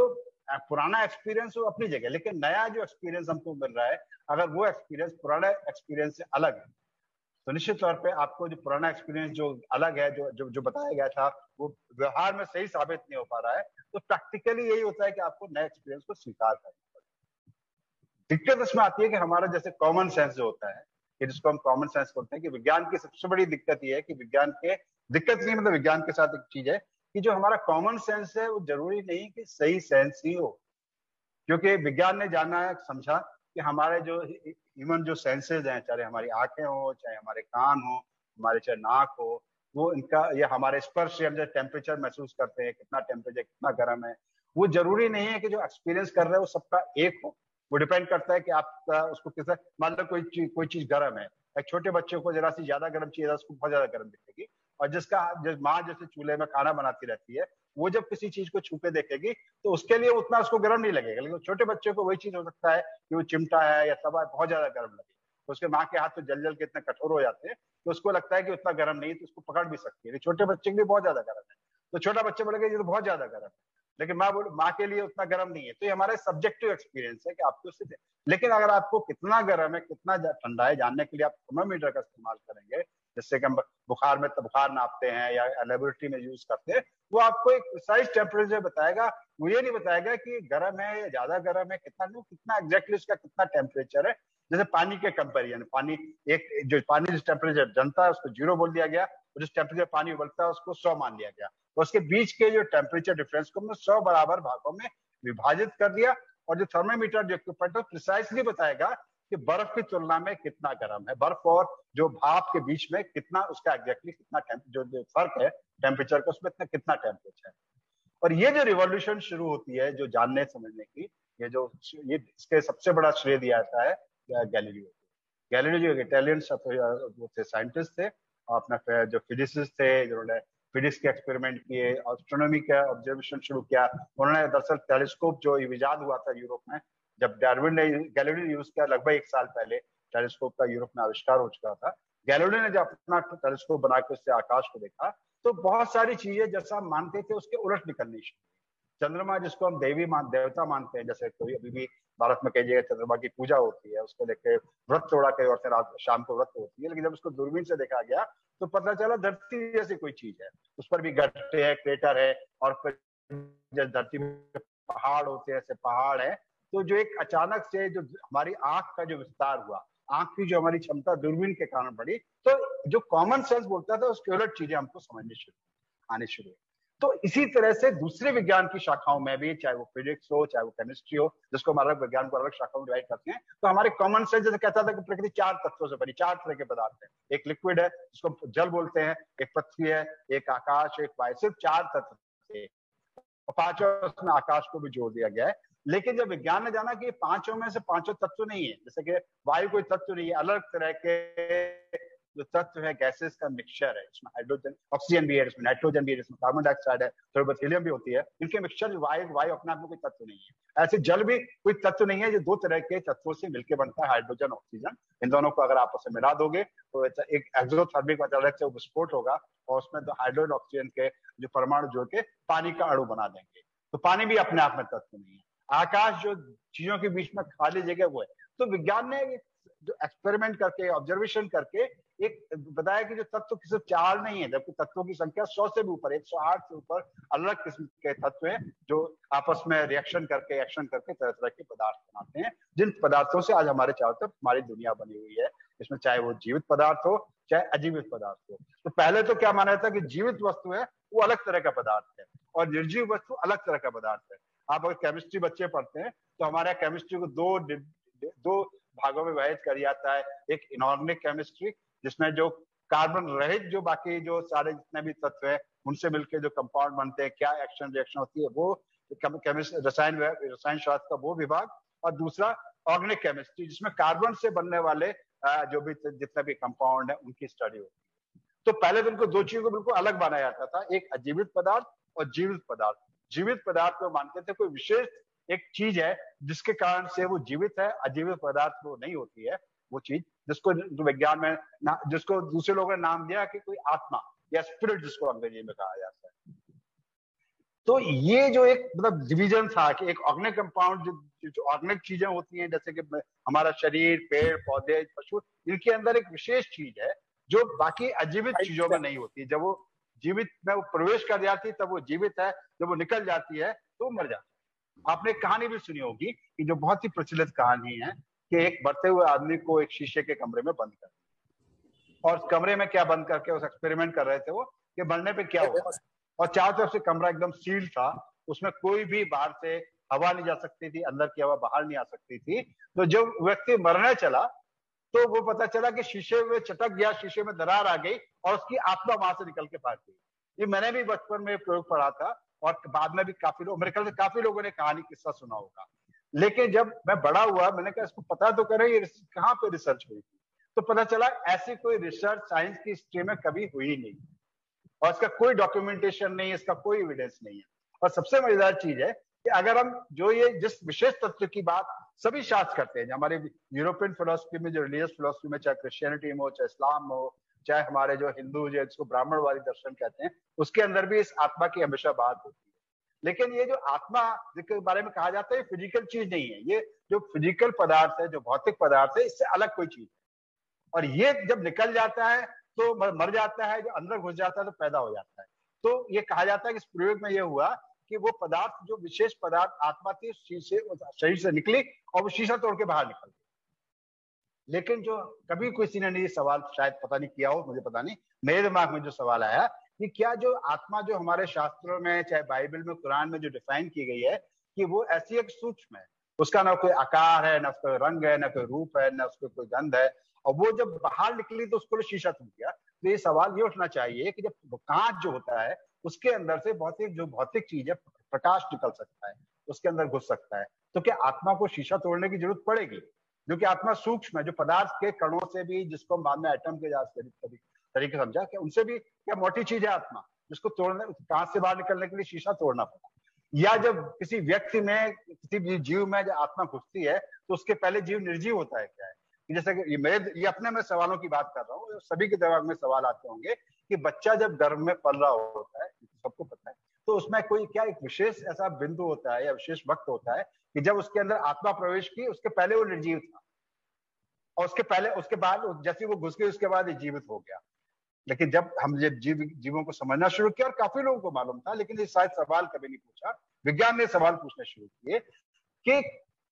पुराना एक्सपीरियंस वो अपनी जगह, लेकिन नया जो एक्सपीरियंस हमको मिल रहा है अगर वो एक्सपीरियंस पुराना एक्सपीरियंस से अलग है तो निश्चित तौर पे आपको जो पुराना एक्सपीरियंस जो अलग है, जो बताया गया था वो व्यवहार में सही साबित नहीं हो पा रहा है, तो प्रैक्टिकली यही होता है कि आपको नए एक्सपीरियंस को स्वीकार करना पड़ेगा। दिक्कत इसमें आती है कि हमारा जैसे कॉमन सेंस जो होता है, कि जिसको हम कॉमन सेंस बोलते हैं, कि विज्ञान की सबसे बड़ी दिक्कत ये है कि विज्ञान के दिक्कत नहीं, मतलब विज्ञान के साथ एक चीज है कि जो हमारा कॉमन सेंस है वो जरूरी नहीं कि सही सेंस ही हो। क्योंकि विज्ञान ने जाना है, समझा कि हमारे जो ह्यूमन जो सेंसेस हैं, चाहे हमारी आंखें हो, चाहे हमारे कान हो, हमारे चाहे नाक हो, वो इनका या हमारे स्पर्श से हम जो टेम्परेचर महसूस करते हैं, कितना टेम्परेचर कितना गर्म है, वो जरूरी नहीं है कि जो एक्सपीरियंस कर रहे हैं वो सबका एक हो। वो डिपेंड करता है कि आप उसको किस, मान लो कोई चीज गर्म है, एक छोटे बच्चे को जरा सी ज्यादा गर्म चाहिए, उसको बहुत ज्यादा गर्म दिखेगी। और माँ जैसे चूल्हे में खाना बनाती रहती है, वो जब किसी चीज को छू के देखेगी तो उसके लिए उतना उसको गर्म नहीं लगेगा, लेकिन छोटे बच्चे को वही चीज हो सकता है कि वो चिमटा है या तवा है, बहुत ज्यादा गर्म लगे, तो उसके माँ के हाथ तो जल जल के इतने कठोर हो जाते हैं तो उसको लगता है कि उतना गर्म नहीं, तो उसको पकड़ भी सकती है। छोटे बच्चे के लिए बहुत ज्यादा गर्म है, तो छोटा बच्चा बोलेगा ये तो बहुत ज्यादा गर्म है, लेकिन माँ के लिए उतना गर्म नहीं है। तो ये हमारा सब्जेक्टिव एक्सपीरियंस है कि आपको उससे, लेकिन अगर आपको कितना गर्म है कितना ठंडा है जानने के लिए आप थर्मामीटर का इस्तेमाल करेंगे, जिससे कि हम बुखार में बुखार नापते हैं या लेबोरेटरी में यूज करते हैं, वो आपको एक प्रिसाइज टेम्परेचर बताएगा। वो ये नहीं बताएगा कि गर्म है या ज्यादा गर्म है, कितना एग्जैक्टली उसका कितना टेम्परेचर है। जैसे पानी के कंपेरिजन, पानी जिस टेम्परेचर जनता है उसको 0 बोल दिया गया, और जिस टेम्परेचर पानी उबलता है उसको 100 मान लिया गया, तो उसके बीच के जो टेम्परेचर डिफरेंस को हमने 100 बराबर भागों में विभाजित कर दिया। और जो थर्मोमीटर जो इक्विपमेंट है प्रिसाइसली बताएगा कि बर्फ की तुलना में कितना गर्म है, बर्फ और जो भाप के बीच में कितना उसका एग्जैक्टली कितना जो फर्क है टेम्परेचर का, उसमें कितना टेम्परेचर है। और ये जो रिवॉल्यूशन शुरू होती है जो जानने समझने की, ये इसके सबसे बड़ा श्रेय दिया जाता है गैलीलियो। गैलीलियो जो इटालियन वो थे, साइंटिस्ट थे, अपना जो फिजिसिस्ट थे, जिन्होंने फिजिक्स के एक्सपेरिमेंट किए, एस्ट्रोनॉमी का ऑब्जर्वेशन शुरू किया। उन्होंने दरअसल टेलीस्कोप जो इजाद हुआ था यूरोप में, जब डार्विन ने गैलीलियो ने यूज किया लगभग 1 साल पहले, टेलीस्कोप का यूरोप में आविष्कार हो चुका था। गैलीलियो ने जब अपना टेलीस्कोप बना के उससे आकाश को देखा तो बहुत सारी चीजें जैसा हम मानते थे उसके उलट निकलनी शुरू। चंद्रमा जिसको हम देवता मानते हैं, जैसे कोई अभी भी भारत में कई जगह चंद्रमा की पूजा होती है, उसको लेके व्रत तोड़ा कई औरतें रात शाम को व्रत होती है, लेकिन जब उसको दूरबीन से देखा गया तो पता चला धरती जैसी कोई चीज है, उस पर भी गड्ढे है, क्रेटर है, और फिर धरती में पहाड़ होते हैं, ऐसे पहाड़ है। तो जो एक अचानक से जो हमारी आंख का जो विस्तार हुआ, आंख की जो हमारी क्षमता दूरबीन के कारण बढ़ी, तो जो कॉमन सेंस बोलता था उसके उलट चीजें हमको समझनी शुरू आनी शुरू। तो इसी तरह से दूसरे विज्ञान की शाखाओं में भी, चाहे वो फिजिक्स हो चाहे वो केमिस्ट्री हो, जिसको हम अलग विज्ञान को अलग शाखाओं में डिवाइड करते हैं, तो हमारे कॉमन सेंस जैसे कहता था कि प्रकृति 4 तत्वों से बनी, 4 तरह के पदार्थ है। एक लिक्विड है जिसको जल बोलते हैं, एक पृथ्वी है, एक आकाश, एक वायु, सिर्फ 4 तत्व थे, और 5वां उसमें आकाश को भी जोड़ दिया गया है। लेकिन जब विज्ञान ने जाना कि 5 में से 5 तत्व नहीं है, जैसे कि वायु कोई तत्व नहीं है, अलग तरह के जो तत्व है, गैसेस का मिक्सचर है, इसमें हाइड्रोजन ऑक्सीजन भी है, इसमें नाइट्रोजन भी है, इसमें कार्बन डाइऑक्साइड है, थोड़ी बहुत हीलियम भी होती है, इनके मिक्सचर वायु अपने आप में कोई तत्व नहीं है। ऐसे जल भी कोई तत्व नहीं है, जो 2 तरह के तत्वों से मिलकर बनता है, हाइड्रोजन ऑक्सीजन। इन दोनों को अगर आपस में मिला दोगे तो एक एक्सोथर्मिक अलग से विस्फोट होगा, और उसमें तो हाइड्रोजन ऑक्सीजन के जो परमाणु जोड़ के पानी का अणु बना देंगे। तो पानी भी अपने आप में तत्व नहीं है। आकाश जो चीजों के बीच में खाली जगह वो है। तो विज्ञान ने जो एक्सपेरिमेंट करके, ऑब्जर्वेशन करके एक बताया कि जो तत्व सिर्फ 4 नहीं है, जबकि तत्वों की संख्या 100 से भी ऊपर, 108 से ऊपर अलग किस्म के तत्व हैं जो आपस में रिएक्शन करके, एक्शन करके तरह तरह के पदार्थ बनाते हैं, जिन पदार्थों से आज हमारे चारों तरफ हमारी दुनिया बनी हुई है। इसमें चाहे वो जीवित पदार्थ हो चाहे अजीवित पदार्थ हो। तो पहले तो क्या माना जाता है कि जीवित वस्तु है वो अलग तरह का पदार्थ है, और निर्जीव वस्तु अलग तरह का पदार्थ है। आप अगर केमिस्ट्री बच्चे पढ़ते हैं तो हमारे केमिस्ट्री को दो भागों में विभाजित कर जाता है। एक इनऑर्गेनिक केमिस्ट्री, जिसमें जो कार्बन रहित जो बाकी जो सारे जितने भी तत्व है उनसे मिलकर जो कंपाउंड बनते हैं, क्या एक्शन रिएक्शन होती है, वो रसायन शास्त्र का वो विभाग। और दूसरा ऑर्गेनिक केमिस्ट्री, जिसमें कार्बन से बनने वाले जो भी जितने भी कंपाउंड है उनकी स्टडी होती है। तो पहले तो उनको 2 चीजों को बिल्कुल अलग माना जाता था, एक अजीवित पदार्थ और जीवित पदार्थ। जीवित पदार्थ को मानते थे कोई विशेष एक चीज है जिसके कारण से वो जीवित है, अजीवित पदार्थ वो नहीं होती है वो चीज, जिसको विज्ञान में जिसको दूसरे लोगों ने नाम दिया कि कोई आत्मा या स्पिरिट, जिसको अंग्रेजी में कहा जाता है। तो ये जो एक मतलब डिवीजन था कि एक ऑर्गेनिक कंपाउंड, जो ऑर्गेनिक चीजें होती हैं, जैसे कि हमारा शरीर, पेड़ पौधे, पशु, इनके अंदर एक विशेष चीज है जो बाकी अजीवित चीजों में नहीं होती। जब वो जीवित में वो प्रवेश कर जाती है तब वो जीवित है, जब वो निकल जाती है तो वो मर जाती है। आपने एक कहानी भी सुनी होगी कि जो बहुत ही प्रचलित कहानी है कि एक बढ़ते हुए आदमी को एक शीशे के कमरे में बंद कर, और उस कमरे में क्या बंद करके उस एक्सपेरिमेंट कर रहे थे वो कि मरने पे क्या होता है। और चारों तरफ से कमरा एकदम सील था, उसमें कोई भी बाहर से हवा नहीं जा सकती थी, अंदर की हवा बाहर नहीं आ सकती थी। तो जब व्यक्ति मरने चला तो वो पता चला कि शीशे में चटक गया, शीशे में दरार आ गई और उसकी आत्मा वहां से निकल के भाग गई। ये मैंने भी बचपन में प्रयोग पढ़ा था और बाद में भी काफी लोग, मेरे ख्याल से काफी लोगों ने कहानी किस्सा सुना होगा। लेकिन जब मैं बड़ा हुआ मैंने कहा इसको पता तो करें ये कहाँ पे रिसर्च हुई थी, तो पता चला ऐसी कोई रिसर्च साइंस की हिस्ट्री में कभी हुई नहीं और इसका कोई डॉक्यूमेंटेशन नहीं है, इसका कोई एविडेंस नहीं है। और सबसे मजेदार चीज है कि अगर हम जो ये जिस विशेष तत्व की बात सभी शास्त्र करते हैं, हमारे यूरोपियन फिलोसफी में, जो रिलीजियस फिलोसफी में, चाहे क्रिश्चियनिटी में हो, चाहे इस्लाम में हो, चाहे हमारे जो हिंदू जो जिसको ब्राह्मणवादी दर्शन कहते हैं, उसके अंदर भी इस आत्मा की हमेशा बात होती है। लेकिन ये जो आत्मा जिसके बारे में कहा जाता है, ये फिजिकल चीज नहीं है। ये जो फिजिकल पदार्थ है, जो भौतिक पदार्थ है, इससे अलग कोई चीज है। और ये जब निकल जाता है तो मर जाता है, जो अंदर घुस जाता है तो पैदा हो जाता है। तो ये कहा जाता है कि इस प्रयोग में ये हुआ कि वो पदार्थ, जो विशेष पदार्थ आत्मा थी, शीशे शरीर से निकली और वो शीशा तोड़ के बाहर निकल गई। लेकिन जो कभी किसी ने ये सवाल शायद पता नहीं किया हो, मुझे पता नहीं, मेरे दिमाग में जो सवाल आया कि क्या जो आत्मा जो हमारे शास्त्रों में, चाहे बाइबल में, कुरान में जो डिफाइन की गई है कि वो ऐसी एक सूक्ष्म है, उसका ना कोई आकार है, ना उसका रंग है, ना कोई रूप है, ना उसको कोई गंध है, और वो जब बाहर निकली तो उसको शीशा टूट गया। तो ये सवाल ये उठना चाहिए कि जब कांच जो होता है उसके अंदर से भौतिक चीज है, प्रकाश निकल सकता है, उसके अंदर घुस सकता है, तो क्या आत्मा को शीशा तोड़ने की जरूरत पड़ेगी? जो कि आत्मा सूक्ष्म है, जो पदार्थ के कणों से भी, जिसको हम बाद में एटम के तरीके समझा, क्या उनसे भी क्या मोटी चीज है आत्मा, जिसको तोड़ने, कांच से बाहर निकलने के लिए शीशा तोड़ना पड़ा? या जब किसी व्यक्ति में, किसी भी जीव में जब आत्मा घुसती है तो उसके पहले जीव निर्जीव होता है क्या है? जैसे कि ये अपने मैं सवालों की बात कर रहा हूँ, सभी के दिमाग में सवाल आते होंगे कि बच्चा जब गर्भ में पल रहा होता है, सबको पता है, तो उसमें कोई क्या एक विशेष ऐसा बिंदु होता है या विशेष वक्त होता है कि जब उसके अंदर आत्मा प्रवेश की, उसके पहले वो निर्जीव था और उसके बाद जैसे वो घुस गई उसके बाद ये जीवित हो गया। लेकिन जब हम ये जीवों को समझना शुरू किया, और काफी लोगों को मालूम था, लेकिन ये शायद सवाल कभी नहीं पूछा, विज्ञान ने सवाल पूछने शुरू किए कि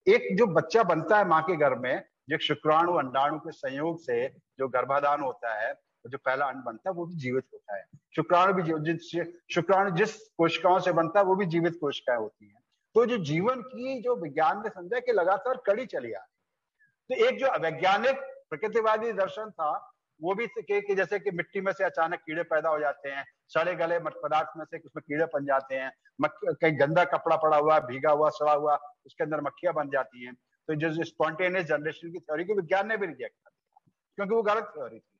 एक जो बच्चा बनता है माँ के गर्भ में, जो शुक्राणु अंडाणु के संयोग से जो गर्भाधान होता है, जो पहला अंड बनता है, वो भी जीवित होता है। शुक्राणु जिस कोशिकाओं से बनता है वो भी जीवित कोशिकाएं होती हैं। तो जो जीवन की जो विज्ञान ने समझा कि लगातार कड़ी चली आ रही, तो एक जो वैज्ञानिक प्रकृतिवादी दर्शन था वो भी कि जैसे कि मिट्टी में से अचानक कीड़े पैदा हो जाते हैं, सड़े गले पदार्थ में से उसमें कीड़े बन जाते हैं, कहीं गंदा कपड़ा पड़ा हुआ, भीगा हुआ, सड़ा हुआ, उसके अंदर मक्खियां बन जाती हैं। तो जो स्पॉन्टेनियस जनरेशन की थ्योरी को विज्ञान ने भी रिजेक्ट कर दिया, क्योंकि वो गलत थ्योरी थी।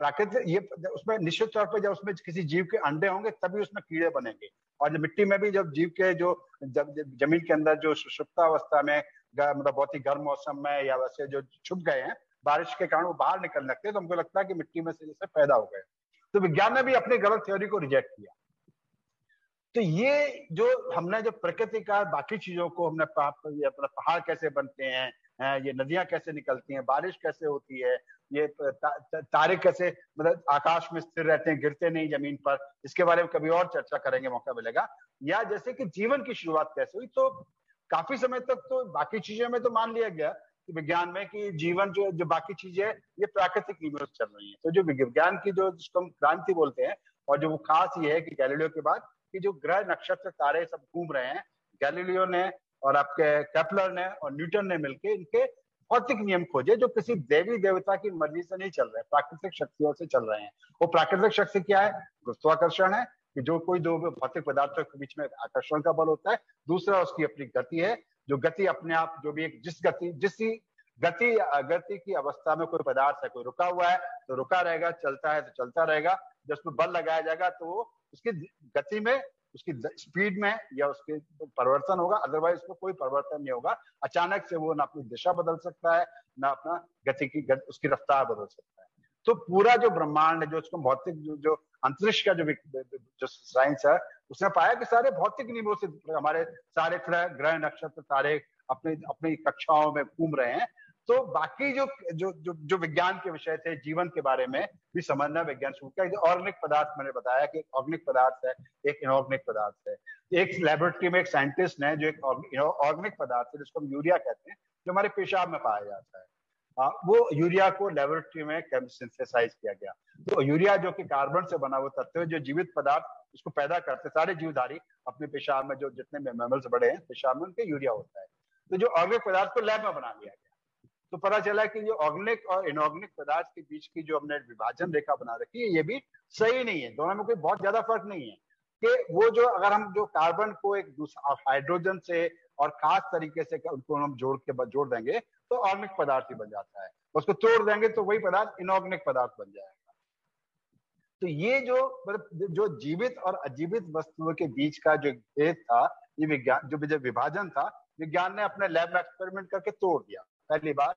प्राकृतिक ये उसमें निश्चित तौर पर जब उसमें किसी जीव के अंडे होंगे तभी उसमें कीड़े बनेंगे, और जब मिट्टी में भी जब जीव के जो जमीन के अंदर जो सुषुप्तावस्था में, मतलब बहुत ही गर्म मौसम में या वैसे जो छुप गए हैं बारिश के कारण, वो बाहर निकल लगते हैं, तो हमको लगता है कि मिट्टी में से जैसे पैदा हो गए। तो विज्ञान ने भी अपनी गलत थ्योरी को रिजेक्ट किया। तो ये जो हमने जो प्रकृति का बाकी चीजों को हमने अपना पहाड़ कैसे बनते हैं, ये नदियां कैसे निकलती हैं, बारिश कैसे होती है, ये तारे कैसे मतलब आकाश में स्थिर रहते हैं, गिरते नहीं जमीन पर, इसके बारे में कभी और चर्चा करेंगे, मौका मिलेगा। या जैसे कि जीवन की शुरुआत कैसे हुई, तो काफी समय तक तो बाकी चीजों में तो मान लिया गया विज्ञान में कि जीवन जो बाकी चीजें ये प्राकृतिक नियमों से चल रही है। तो जो विज्ञान की जो जिसको हम क्रांति बोलते हैं, और जो वो खास ये है कि गैलीलियो के बाद कि जो ग्रह नक्षत्र तारे सब घूम रहे हैं, गैलीलियो ने और आपके केपलर ने और न्यूटन ने मिलकर इनके भौतिक नियम खोजे, जो किसी देवी देवता की मर्जी से नहीं चल रहे, प्राकृतिक शक्तियों से चल रहे हैं। वो प्राकृतिक शक्ति क्या है? गुरुत्वाकर्षण है, कि जो कोई दो भौतिक पदार्थों के बीच में आकर्षण का बल होता है। दूसरा उसकी अपनी गति है, जो गति अपने आप, जो भी एक जिस गति की अवस्था में कोई पदार्थ है, कोई रुका हुआ है तो रुका रहेगा, चलता है तो चलता रहेगा, जब उसमें बल लगाया जाएगा तो वो उसकी गति में, उसकी स्पीड में या उसके परिवर्तन होगा, अदरवाइज उसमें कोई परिवर्तन नहीं होगा। अचानक से वो ना अपनी दिशा बदल सकता है, ना अपना उसकी रफ्तार बदल सकता है। तो पूरा जो ब्रह्मांड जो उसको भौतिक जो अंतरिक्ष का जो साइंस है, उसने पाया कि सारे भौतिक नियमों से हमारे सारे ग्रह नक्षत्र तारे अपनी कक्षाओं में घूम रहे हैं। तो बाकी जो जो जो जो विज्ञान के विषय थे, जीवन के बारे में भी समझना विज्ञान शुरू किया। ऑर्गेनिक पदार्थ मैंने बताया कि ऑर्गेनिक पदार्थ है, एक इनऑर्गेनिक पदार्थ है। एक लेबोरेटरी में एक साइंटिस्ट है जो एक ऑर्गेनिक पदार्थ है जिसको हम यूरिया कहते हैं, जो हमारे पेशाब में पाया जाता है, वो यूरिया को लेबोरेटरी में सिंथेसाइज किया गया। तो यूरिया जो कि कार्बन से बना हुआ तत्व है, जो जीवित पदार्थ उसको पैदा करते, सारे जीवधारी अपने पेशाब में, जो जितने मैमल्स बड़े हैं पेशाब में, उनके यूरिया होता है। तो जो ऑर्गेनिक पदार्थ को लैब में बना लिया गया, तो पता चला कि जो ऑर्गेनिक और इनऑर्गेनिक पदार्थ के बीच की जो हमने विभाजन रेखा बना रखी है, ये भी सही नहीं है। दोनों में कोई बहुत ज्यादा फर्क नहीं है कि वो जो, अगर हम जो कार्बन को एक दूसरा हाइड्रोजन से और खास तरीके से उनको हम जोड़ देंगे तो ऑर्गेनिक पदार्थ ही बन जाता है, उसको तोड़ देंगे तो वही पदार्थ इनऑर्गेनिक पदार्थ बन जाएगा। तो ये जो मतलब जो जीवित और अजीवित वस्तुओं के बीच का जो भेद था, ये विज्ञान जो विभाजन था, विज्ञान ने अपने लैब में एक्सपेरिमेंट करके तोड़ दिया। पहली बार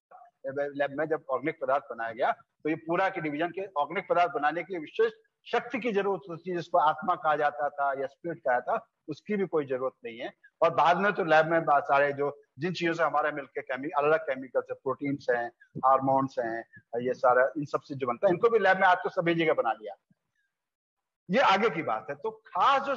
लैब में जब ऑर्गेनिक पदार्थ बनाया गया तो ये पूरा के डिवीजन के ऑर्गेनिक पदार्थ बनाने के लिए विशेष शक्ति की जरूरत होती है, जिसको आत्मा कहा जाता था या स्पिरिट कहा था, उसकी भी कोई जरूरत नहीं है। और बाद में तो लैब में सारे जो जिन चीजों से हमारे मिलकर अलग अलग केमिकल्स है, प्रोटीन्स हैं, हार्मोन्स हैं, ये सारा इन सबसे जो बनता है, इनको भी लैब में आज तो सभी जगह बना लिया। ये आगे की बात है। तो खास जो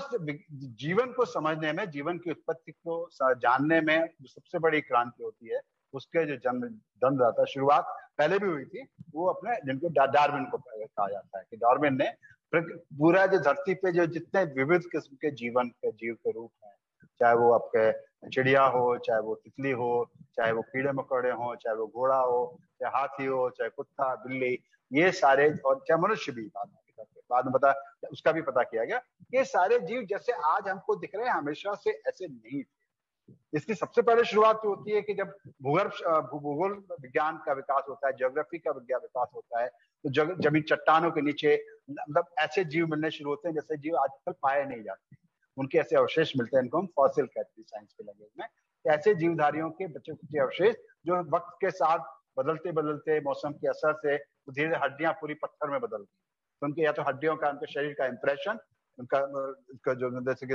जीवन को समझने में, जीवन की उत्पत्ति को जानने में जो सबसे बड़ी क्रांति होती है, उसके जो जन्मदाता शुरुआत पहले भी हुई थी, वो अपने जिनको डार्विन को कहा जाता है कि डार्विन ने पूरा जो धरती पे जो जितने विविध किस्म के जीव के रूप हैं, चाहे वो आपके चिड़िया हो, चाहे वो तितली हो, चाहे वो कीड़े मकोड़े हो, चाहे वो घोड़ा हो, चाहे हाथी हो, चाहे कुत्ता बिल्ली, ये सारे, और चाहे मनुष्य भी बाद में पता, उसका भी पता किया गया, ये सारे जीव जैसे आज हमको दिख रहे हैं हमेशा से ऐसे नहीं थे। इसकी सबसे पहले शुरुआत तो होती है कि जब भूगोल विज्ञान का विकास होता है, ज्योग्राफी का विकास होता है, तो जमीन चट्टानों के नीचे मतलब ऐसे जीव मिलने शुरू होते हैं जैसे जीव आजकल पाए नहीं जाते, उनके ऐसे अवशेष मिलते हैं, इनको हम फॉसिल कहते हैं साइंस के लैंग्वेज में। ऐसे जीवधारियों के बचे कुचे अवशेष जो वक्त के साथ बदलते बदलते मौसम के असर से धीरे हड्डियां पूरी पत्थर में बदल गई। तो उनके या तो हड्डियों का, उनके शरीर का इंप्रेशन, उनका जो जैसे कि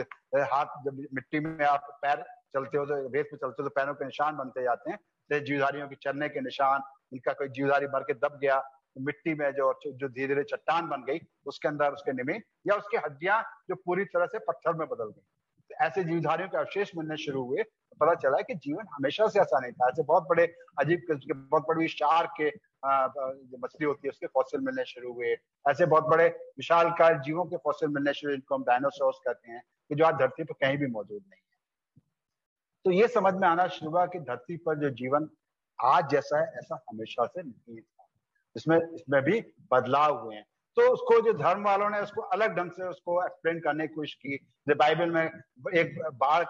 हाथ, जब मिट्टी में आप पैर चलते हो तो रेत पे चलते हो तो पैरों के निशान बनते जाते हैं, तो जीवधारियों के चलने के निशान, इनका कोई जीवधारी मर के दब गया तो मिट्टी में जो धीरे धीरे चट्टान बन गई, उसके अंदर उसके निमित या उसकी हड्डियां जो पूरी तरह से पत्थर में बदल गई। तो ऐसे जीवधारियों के अवशेष मिलने शुरू हुए, तो पता चला कि जीवन हमेशा से ऐसा नहीं था। ऐसे बहुत बड़े अजीब किस्म के, बहुत बड़ी शार्क के जो मछली होती है उसके फॉसिल मिलने शुरू हुए। ऐसे बहुत बड़े विशालकाय जीवों के फॉसिल मिलने शुरू, जिनको हम डायनासोर्स कहते हैं, कि जो आज धरती पर कहीं भी मौजूद नहीं है। तो ये समझ में आना शुरू हुआ कि धरती पर जो जीवन आज जैसा है ऐसा हमेशा से नहीं था, इसमें भी बदलाव हुए हैं। तो उसको जो धर्म वालों ने उसको अलग ढंग से उसको एक्सप्लेन करने की कोशिश की। जो बाइबल में एक बाढ़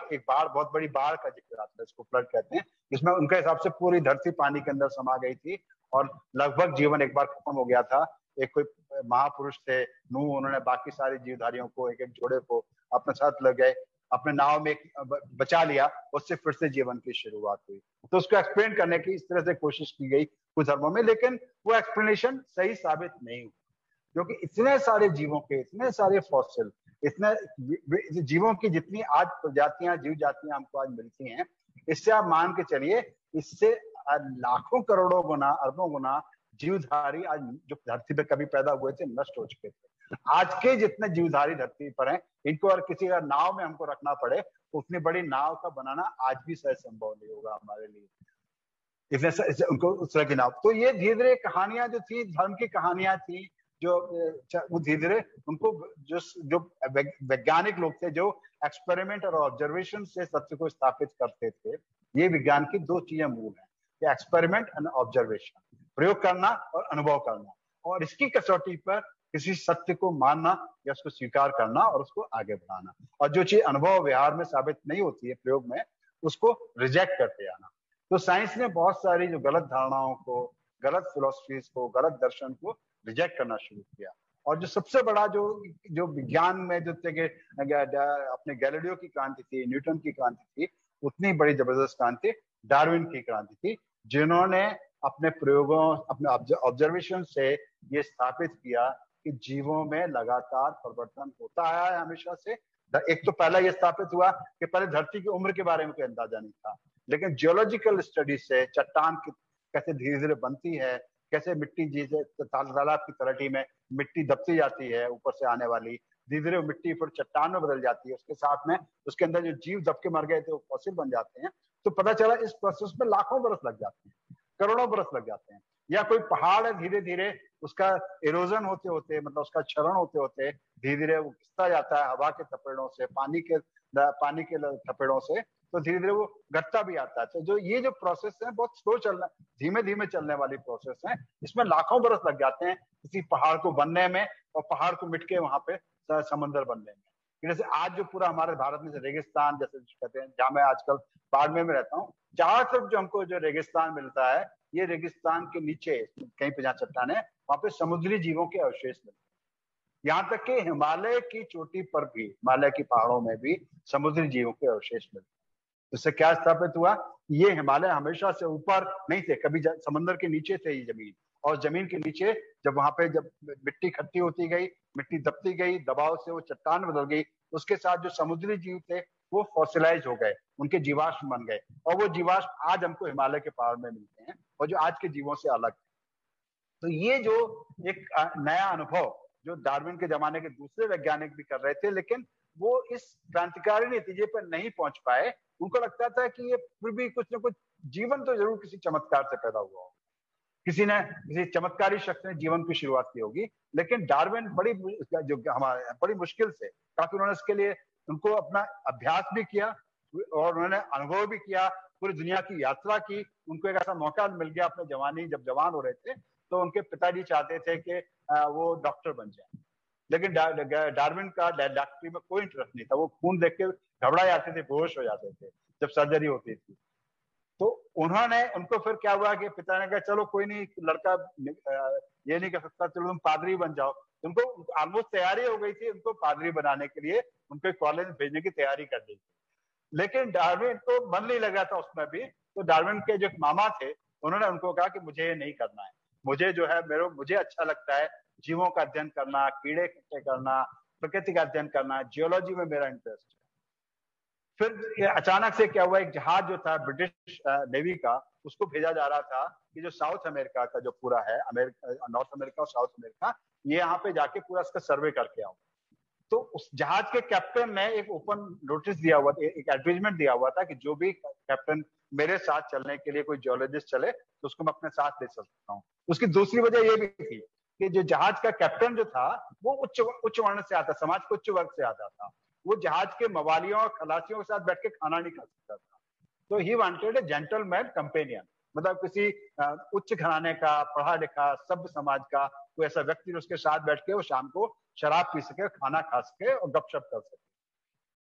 बहुत बड़ी बाढ़ का जिक्र आता है, इसको फ्लड कहते हैं, जिसमें उनके हिसाब से पूरी धरती पानी के अंदर समा गई थी और लगभग जीवन एक बार खत्म हो गया था। एक कोई महापुरुष थे नूह, उन्होंने बाकी सारे जीवधारियों को, एक एक जोड़े को अपने साथ ले गए, अपने नाव में बचा लिया, उससे फिर से जीवन की शुरुआत हुई। तो उसको एक्सप्लेन करने की इस तरह से कोशिश की गई कुछ धर्मों में, लेकिन वो एक्सप्लेनेशन सही साबित नहीं हुई, क्योंकि इतने सारे जीवों के, इतने सारे फॉसिल, इतने जीवों की जितनी आज प्रजातियां, जीव जातियां हमको आज मिलती हैं, इससे आप मान के चलिए इससे लाखों करोड़ों गुना, अरबों गुना जीवधारी आज जो धरती पर कभी पैदा हुए थे नष्ट हो चुके थे। आज के जितने जीवधारी धरती पर हैं, इनको अगर किसी का नाव में हमको रखना पड़े तो उतनी बड़ी नाव का बनाना आज भी शायद संभव नहीं होगा हमारे लिए, इसलिए उनको उस तरह की नाव। तो ये धीरे धीरे कहानियां जो थी, धर्म की कहानियां थी, जो वो धीरे धीरे उनको जो वैज्ञानिक लोग थे जो एक्सपेरिमेंट और ऑब्जर्वेशन से सत्य को स्थापित करते थे, ये विज्ञान की दो चीजें मूल हैं, एक्सपेरिमेंट एंड ऑब्जर्वेशन, प्रयोग करना और अनुभव करना, और इसकी कसौटी पर किसी सत्य को मानना या उसको स्वीकार करना और उसको आगे बढ़ाना, और जो चीज अनुभव व्यवहार में साबित नहीं होती है प्रयोग में, उसको रिजेक्ट करते आना। तो साइंस ने बहुत सारी जो गलत धारणाओं को, गलत फिलोसफीज को, गलत दर्शन को रिजेक्ट करना शुरू किया। और जो सबसे बड़ा जो विज्ञान में जो अपने गैलीलियो की क्रांति थी, न्यूटन की क्रांति थी, उतनी बड़ी जबरदस्त क्रांति डार्विन की क्रांति थी, जिन्होंने अपने प्रयोगों, अपने ऑब्जर्वेशन से ये स्थापित किया कि जीवों में लगातार परिवर्तन होता आया है हमेशा से। एक तो पहला ये स्थापित हुआ कि पहले धरती की उम्र के बारे में कोई अंदाजा नहीं था, लेकिन जियोलॉजिकल स्टडी से, चट्टान की कैसे धीरे धीरे बनती है, कैसे मिट्टी जैसे तालाब की तलहटी में मिट्टी दबती जाती है ऊपर से आने वाली, धीरे धीरे मिट्टी फिर चट्टान में बदल जाती है, उसके साथ में उसके अंदर जो जीव दब के मर गए थे वो फॉसिल बन जाते हैं। तो पता चला इस प्रोसेस में लाखों बरस लग जाते हैं, करोड़ों बरस लग जाते हैं। या कोई पहाड़ है, धीरे धीरे उसका इरोजन होते होते, मतलब उसका क्षरण होते होते धीरे धीरे वो घिसता जाता है हवा के थपेड़ों से, पानी के थपेड़ों से, तो धीरे धीरे वो घटता भी आता है। तो जो ये जो प्रोसेस है बहुत स्लो चलना, धीमे धीमे चलने वाली प्रोसेस है, इसमें लाखों बरस लग जाते हैं किसी पहाड़ को बनने में और पहाड़ को मिट के वहां पे समंदर बनने में। जैसे आज जो पूरा हमारे भारत में रेगिस्तान जैसे कहते हैं, जहां मैं आजकल बाड़मेर में रहता हूँ, चारों तरफ जो हमको जो रेगिस्तान मिलता है, ये रेगिस्तान के नीचे कहीं पे जहाँ चट्टान है वहां पे समुद्री जीवों के अवशेष मिलते हैं। यहाँ तक कि हिमालय की चोटी पर भी, हिमालय की पहाड़ों में भी समुद्री जीवों के अवशेष मिलते हैं। इससे क्या स्थापित हुआ, ये हिमालय हमेशा से ऊपर नहीं थे, कभी समंदर के नीचे थे ये जमीन, और जमीन के नीचे जब वहां पे जब मिट्टी खट्टी होती गई, मिट्टी दबती गई, दबाव से वो चट्टान बदल गई, उसके साथ जो समुद्री जीव थे वो फॉसिलाइज हो गए, उनके जीवाश्म बन गए, और वो जीवाश्म आज हमको हिमालय के पहाड़ में मिलते हैं और जो आज के जीवों से अलग है। तो ये जो एक नया अनुभव जो डार्विन के जमाने के दूसरे वैज्ञानिक भी कर रहे थे, लेकिन वो इस क्रांतिकारी नतीजे पर नहीं पहुंच पाए। उनको लगता था कि ये फिर भी कुछ ना कुछ जीवन तो जरूर किसी चमत्कार से पैदा हुआ हो, किसी चमत्कारी शख्स ने जीवन की शुरुआत की होगी। लेकिन डार्विन जो हमारे बड़ी मुश्किल से, काफी उन्होंने इसके लिए उनको अपना अभ्यास भी किया और उन्होंने अनुभव भी किया, पूरी दुनिया की यात्रा की। उनको एक ऐसा मौका मिल गया अपने जवानी, जब जवान हो रहे थे, तो उनके पिताजी चाहते थे कि वो डॉक्टर बन जाए, लेकिन डार्विन का डॉक्टरी में कोई इंटरेस्ट नहीं था। वो खून देख के घबरा जाते थे, बेहोश हो जाते थे जब सर्जरी होती थी। तो उनको फिर क्या हुआ कि पिता ने कहा चलो कोई नहीं, लड़का ये नहीं कर सकता, चलो तुम पादरी बन जाओ। उनको ऑलमोस्ट तैयारी हो गई थी उनको पादरी बनाने के लिए, उनको कॉलेज में भेजने की तैयारी कर दी थी। लेकिन डार्विन को मन नहीं लगा था उसमें भी। तो डार्विन के जो मामा थे उन्होंने उनको कहा कि मुझे ये नहीं करना है, मुझे जो है मुझे अच्छा लगता है जीवों का अध्ययन करना, कीड़े इकट्ठे करना, प्रकृति का अध्ययन करना, जियोलॉजी में मेरा इंटरेस्ट है। फिर अचानक से क्या हुआ, एक जहाज जो था ब्रिटिश नेवी का, उसको भेजा जा रहा था कि जो साउथ अमेरिका का जो पूरा है, नॉर्थ अमेरिका और साउथ अमेरिका, ये यहाँ पे जाके पूरा इसका सर्वे करके आओ। तो उस जहाज के कैप्टन ने एक ओपन नोटिस दिया हुआ, एक एडवर्टाइजमेंट दिया हुआ था कि जो भी कैप्टन मेरे साथ चलने के लिए कोई जियोलॉजिस्ट चले तो उसको मैं अपने साथ ले सकता हूँ। उसकी दूसरी वजह ये भी थी कि जो जहाज का कैप्टन जो था वो उच्च वर्ण से आता, समाज के उच्च वर्ग से आता था। वो जहाज के मवालियों और खलासियों के साथ बैठ के खाना नहीं खा सकता था। तो he wanted A gentleman companion, मतलब किसी उच्च घराने का, पढ़ा लिखा, सभ्य समाज का कोई ऐसा व्यक्ति उसके साथ बैठ के वो शाम को शराब पी सके, खाना खा सके और गपशप कर सके।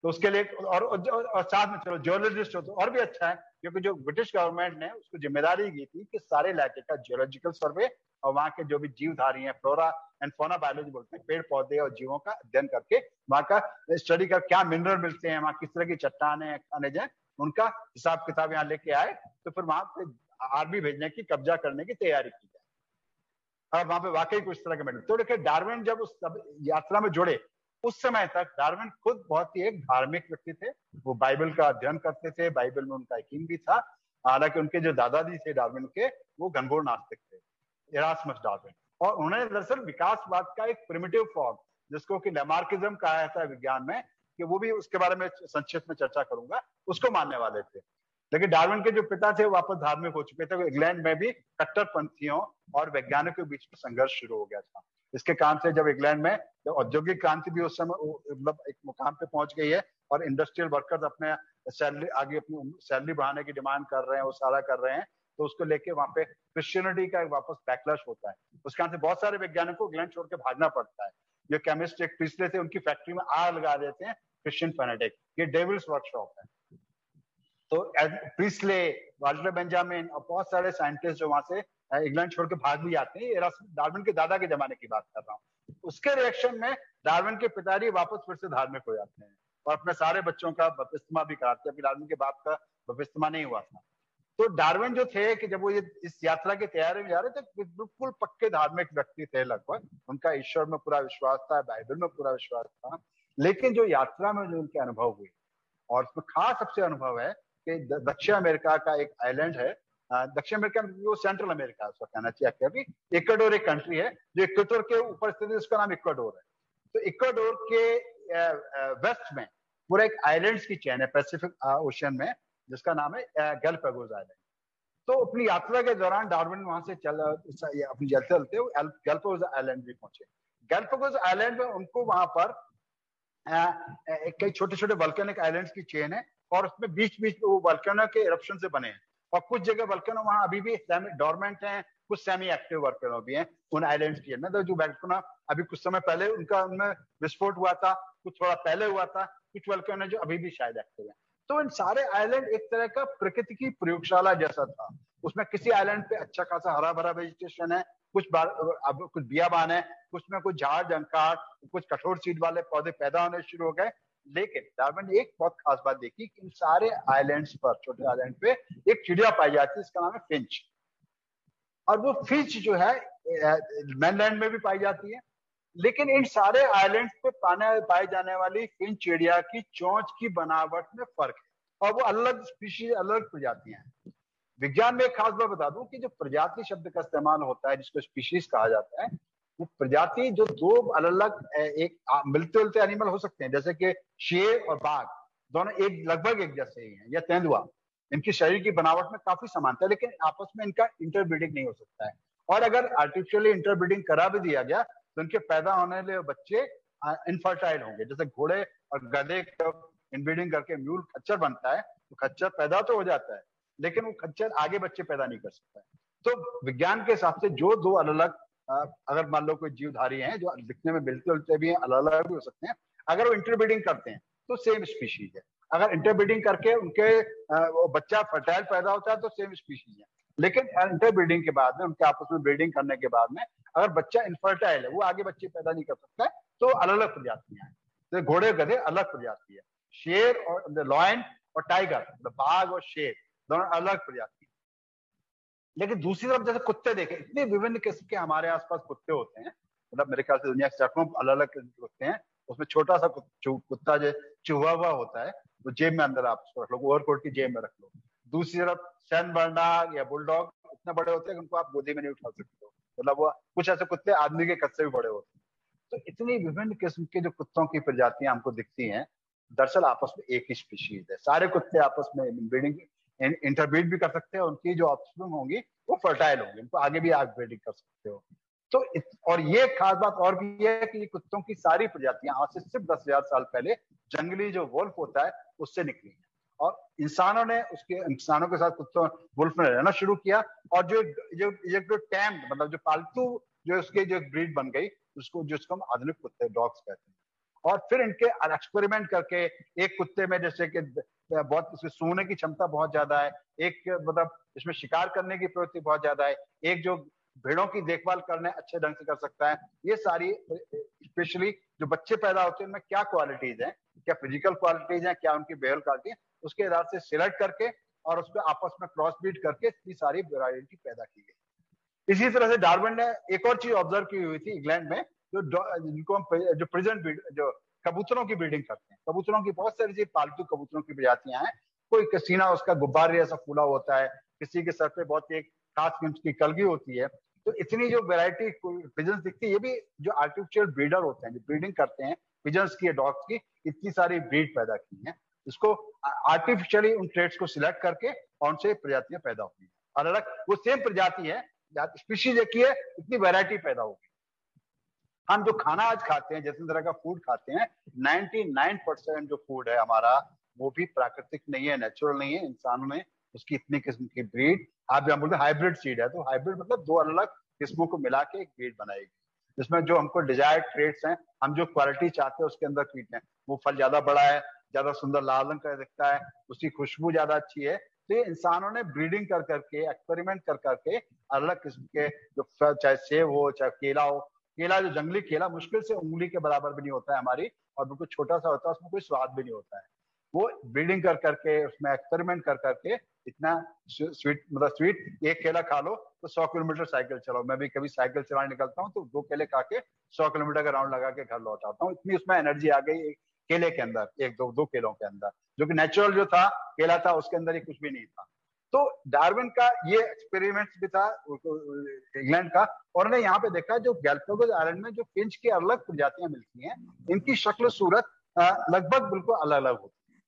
तो उसके लिए और साथ में चलो जियोलॉजिस्ट हो तो और भी अच्छा है, क्योंकि जो ब्रिटिश गवर्नमेंट ने उसको जिम्मेदारी दी थी कि सारे इलाके का जियोलॉजिकल सर्वे और वहाँ के जो भी जीवधारी हैं, फ्लोरा एंड फौना बायोलॉजी बोलते हैं, पेड़ पौधे और जीवों का अध्ययन करके वहाँ का स्टडी कर, क्या मिनरल मिलते हैं वहाँ, किस तरह की चट्टाने खनिज हैं, उनका हिसाब किताब यहाँ लेके आए। तो फिर वहां पे आर्मी भेजने की, कब्जा करने की तैयारी की जाए और वहां पे वाकई कुछ तरह के मेडल। तो देखिए डार्विन जब उस यात्रा में जुड़े, उस समय तक डार्विन खुद बहुत ही एक धार्मिक व्यक्ति थे। वो बाइबल का अध्ययन करते थे, बाइबल में उनका यकीन भी था। हालांकि उनके जो दादाजी थे डार्विन के, वो घनघोर नास्तिक थे, इरास्मस डार्विन। और उन्होंने दरअसल विकासवाद का एक प्रिमिटिव फॉर्म, जिसको कि लैमार्किज्म कहा जाता है विज्ञान में, कि वो भी उसके बारे में संक्षिप्त में चर्चा करूंगा, उसको मानने वाले थे। लेकिन डार्विन के जो पिता थे वो वापस धार्मिक हो चुके थे। इंग्लैंड में भी कट्टरपंथियों और वैज्ञानिकों के बीच में संघर्ष शुरू हो गया था। इसके कारण से जब इंग्लैंड में औद्योगिक क्रांति भी उस समय मतलब एक मुकाम पे पहुंच गई है और इंडस्ट्रियल वर्कर्स अपने सैलरी, आगे अपनी सैलरी बढ़ाने की डिमांड कर रहे हैं, वो सारा कर रहे हैं, तो उसको लेके वहां पे क्रिश्चियनिटी का एक वापस बैकलैश होता है। उसके कारण से बहुत सारे वैज्ञानिकों को इंग्लैंड छोड़ के भागना पड़ता है। जो केमिस्ट एक प्रीस्ले थे, उनकी फैक्ट्री में आग लगा देते हैं क्रिश्चियन फैनेटिक, ये डेविल्स वर्कशॉप है। तो प्रीस्ले, वाल्टर बेंजामिन और बहुत सारे साइंटिस्ट जो वहां से इंग्लैंड छोड़ के भाग भी आते हैं। ये डार्विन के दादा के जमाने की बात कर रहा हूँ। उसके रिएक्शन में डार्विन के पिताजी वापस फिर से धार्मिक हो जाते हैं और अपने सारे बच्चों का बपतिस्मा भी कराते हैं। डार्विन के बाप का बपतिस्मा नहीं हुआ था। तो डार्विन जो थे कि जब वो ये इस यात्रा की तैयारी में जा रहे थे, बिल्कुल पक्के धार्मिक व्यक्ति थे लगभग। उनका ईश्वर में पूरा विश्वास था, बाइबल में पूरा विश्वास था। लेकिन जो यात्रा में जो उनके अनुभव हुए, और उसमें खास सबसे अनुभव है कि दक्षिण अमेरिका का एक आइलैंड है दक्षिण अमेरिका में वो सेंट्रल अमेरिका उसका कहना चाहिए। अभी इक्वाडोर एक कंट्री है जो इक्वेटर के ऊपर स्थित है, उसका नाम इक्वाडोर है। तो इक्वाडोर के वेस्ट में पूरा एक आइलैंड्स की चेन है पैसिफिक ओशन में, जिसका नाम है गैलापागोस आइलैंड। तो अपनी यात्रा के दौरान डार्विन वहां से अपनी चलते चलते गैलापागोस आइलैंड भी पहुंचे। गैलापागोस आइलैंड में उनको वहां पर कई छोटे छोटे वल्केनिक आइलैंड्स की चेन है, और उसमें बीच बीच में वो वल्केनो के इरप्शन से बने हैं, और कुछ जगह वल्केनो वहां अभी भी डोरमेंट हैं, कुछ सेमी एक्टिव वल्केनो भी हैं उन आइलैंड्स की। तो जो वल्केनो अभी कुछ समय पहले उनमें विस्फोट हुआ था, कुछ थोड़ा पहले हुआ था, कुछ वल्केनो जो अभी भी शायद एक्टिव है। तो इन सारे आइलैंड एक तरह का प्रकृति की प्रयोगशाला जैसा था। उसमें किसी आइलैंड पे अच्छा खासा हरा भरा वेजिटेशन है, कुछ बियाबान है, कुछ में कुछ झाड़ जंकार, कुछ कठोर सीड वाले पौधे पैदा होने शुरू हो गए। लेकिन डार्विन ने एक बहुत खास बात देखी कि इन सारे आइलैंड्स पर, छोटे आइलैंड पे एक चिड़िया पाई जाती है, इसका नाम है फिंच। और वो फिंच जो है मेनलैंड में भी पाई जाती है, लेकिन इन सारे आइलैंड्स पे पाए जाने वाली फिंच चिड़िया की चोंच की बनावट में फर्क है, और वो अलग स्पीशीज, अलग प्रजातियां हैं। विज्ञान में एक खास बात बता दूं कि जो प्रजाति शब्द का इस्तेमाल होता है, जिसको स्पीशीज कहा जाता है, वो प्रजाति जो दो अलग अलग एक मिलते जुलते एनिमल हो सकते हैं, जैसे कि शेर और बाघ दोनों एक लगभग एक जैसे ही हैं, या तेंदुआ, इनकी शरीर की बनावट में काफी समानता है, लेकिन आपस में इनका इंटरब्रीडिंग नहीं हो सकता है। और अगर आर्टिफिशियली इंटरब्रीडिंग करा भी दिया गया तो इनके पैदा होने वाले बच्चे इनफर्टाइल होंगे। जैसे घोड़े और गधे का इनब्रीडिंग करके म्यूल खच्चर बनता है, तो खच्चर पैदा तो हो जाता है, लेकिन वो खच्चर आगे बच्चे पैदा नहीं कर सकता है। तो विज्ञान के हिसाब से जो दो अलग अलग, अगर मान लो कोई जीवधारी हैं जो दिखने में मिलते जुलते भी हैं, अलग अलग भी हो सकते हैं, अगर वो इंटरब्रीडिंग करते हैं तो सेम स्पीशीज है। अगर इंटरब्रीडिंग करके उनके बच्चा फर्टाइल पैदा होता है तो सेम स्पीशीज है। लेकिन इंटरब्रीडिंग के बाद में, उनके आपस में ब्रीडिंग करने के बाद में, अगर बच्चा इनफर्टाइल है, वो आगे बच्चे पैदा नहीं कर सकता है, तो अलग अलग प्रजातियां हैं। तो घोड़े गधे अलग प्रजाति है, शेर और लॉयन और टाइगर, बाघ और शेर दोनों अलग प्रजाति। लेकिन दूसरी तरफ जैसे कुत्ते देखे, इतने विभिन्न किस्म के हमारे आसपास कुत्ते होते हैं, मतलब मेरे ख्याल से दुनिया के सैकड़ों अलग अलग कुत्ते हैं। उसमें छोटा सा कुत्ता जो चिहुआहुआ होता है, तो जेब में अंदर आप रख लो, ओवरकोट की जेब में रख लो। दूसरी तरफ सैन बर्नार्ड या बुलडॉग इतने बड़े होते हैं कि उनको आप गोदी में नहीं उठा सकते हो, मतलब वो कुछ ऐसे कुत्ते आदमी के कद से भी बड़े होते हैं। तो इतनी विभिन्न किस्म के जो कुत्तों की प्रजातियां हमको दिखती हैं, दरअसल आपस में एक ही स्पीशीज है। सारे कुत्ते आपस में ब्रीडिंग इंटरब्रीड भी कर सकते हैं, उनकी जो ऑफस्प्रिंग होंगी वो फर्टाइल होंगी, उनको आगे भी आप ब्रीडिंग कर सकते हो। तो और ये खास बात और भी है कि ये कुत्तों की सारी प्रजातियां आज से सिर्फ 10,000 साल पहले जंगली जो वुल्फ होता है उससे निकली है, और इंसानों ने इंसानों के साथ कुत्तों वुल्फ में रहना शुरू किया, और जो टैम मतलब जो पालतू जो उसके जो ब्रीड बन गई, जिसको हम आधुनिक कुत्ते डॉग्स कहते हैं। और फिर इनके एक्सपेरिमेंट करके एक कुत्ते में जैसे कि बहुत इसमें सूंघने की क्षमता बहुत ज्यादा है, एक मतलब इसमें शिकार करने की प्रवृत्ति बहुत ज्यादा है, एक जो भेड़ों की देखभाल करने अच्छे ढंग से कर सकता है। ये सारी स्पेशली जो बच्चे पैदा होते हैं उनमें क्या क्वालिटीज हैं, क्या फिजिकल क्वालिटीज हैं, क्या उनकी बिहेवियर क्वालिटी है, उसके आधार से सिलेक्ट करके और उसको आपस में क्रॉस ब्रीड करके इतनी सारी वैरायटी पैदा की गई। इसी तरह से डार्विन ने एक और चीज ऑब्जर्व की हुई थी इंग्लैंड में, जिनको हम जो प्रेजेंट जो कबूतरों की ब्रीडिंग करते हैं। कबूतरों की बहुत सारी पालतू कबूतरों की प्रजातियां हैं, कोई सीना उसका गुब्बारे जैसा फूला होता है, किसी के सर पे बहुत एक खास किस्म की कलगी होती है। तो इतनी जो वैरायटी पिजन्स दिखती है, ये भी जो आर्टिफिशियल ब्रीडर होते हैं जो ब्रीडिंग करते हैं पिजन्स की, डॉग्स की, इतनी सारी ब्रीड पैदा की है। इसको आर्टिफिशियली उन ट्रेड्स को सिलेक्ट करके और उनसे प्रजातियां पैदा होती हैं, अलग अलग वो सेम प्रजाति है, स्पीशीज एक ही है, इतनी वैरायटी पैदा होगी। हम जो खाना आज खाते हैं, जिस तरह का फूड खाते हैं, 99% जो फूड है हमारा वो भी प्राकृतिक नहीं है, नेचुरल नहीं है। इंसानों ने उसकी इतनी किस्म की ब्रीड, आप जहाँ बोलते हाइब्रिड सीड है, तो हाइब्रिड मतलब दो अलग अलग किस्मों को मिला के एक ब्रीड बनाएगी, जिसमें जो हमको डिजायर्ड ट्रेड्स हैं, हम जो क्वालिटी चाहते हैं उसके अंदर फीट है। वो फल ज्यादा बड़ा है, ज्यादा सुंदर लाल रंग का दिखता है, उसकी खुशबू ज्यादा अच्छी है। तो ये इंसानों ने ब्रीडिंग कर करके, एक्सपेरिमेंट कर करके अलग किस्म के जो, चाहे सेब हो चाहे केला हो, केला जो जंगली केला मुश्किल से उंगली के बराबर भी नहीं होता है हमारी, और बिल्कुल छोटा सा होता है, उसमें कोई स्वाद भी नहीं होता है। वो ब्रीडिंग कर करके, उसमें एक्सपेरिमेंट कर करके इतना स्वीट, मतलब स्वीट, एक केला खा लो तो 100 किलोमीटर साइकिल चलाओ। मैं भी कभी साइकिल चलाने निकलता हूँ तो 2 केले खा के 100 किलोमीटर का राउंड लगा के घर लौट आता हूँ, इतनी उसमें एनर्जी आ गई एक केले के अंदर, एक दो केलों के अंदर, जो कि नेचुरल जो था केला था उसके अंदर ही कुछ भी नहीं था। तो डार्विन का ये एक्सपेरिमेंट भी था इंग्लैंड का, और उन्होंने यहाँ पे देखा जो गैलापागोस आइलैंड में जो फिंच की अलग प्रजातियां मिलती हैं, इनकी शक्ल सूरत लगभग बिल्कुल अलग अलग होती है।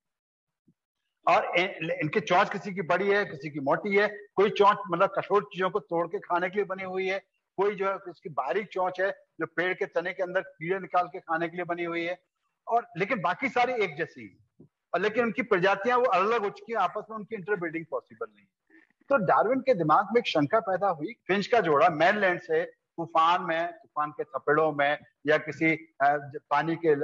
और इनकी चोंच किसी की बड़ी है, किसी की मोटी है, कोई चोंच मतलब कठोर चीजों को तोड़ के खाने के लिए बनी हुई है, कोई जो है इसकी बारीक चोंच है जो पेड़ के तने के अंदर कीड़े निकाल के खाने के लिए बनी हुई है, और लेकिन बाकी सारी एक जैसी है। और लेकिन उनकी प्रजातियां वो अलग अलग हो चुकी है, आपस में उनकी इंटरब्रीडिंग पॉसिबल नहीं है। तो डार्विन के दिमाग में एक शंका पैदा हुई, फिंच का जोड़ा मेनलैंड से तूफान के थपेड़ों में या किसी पानी के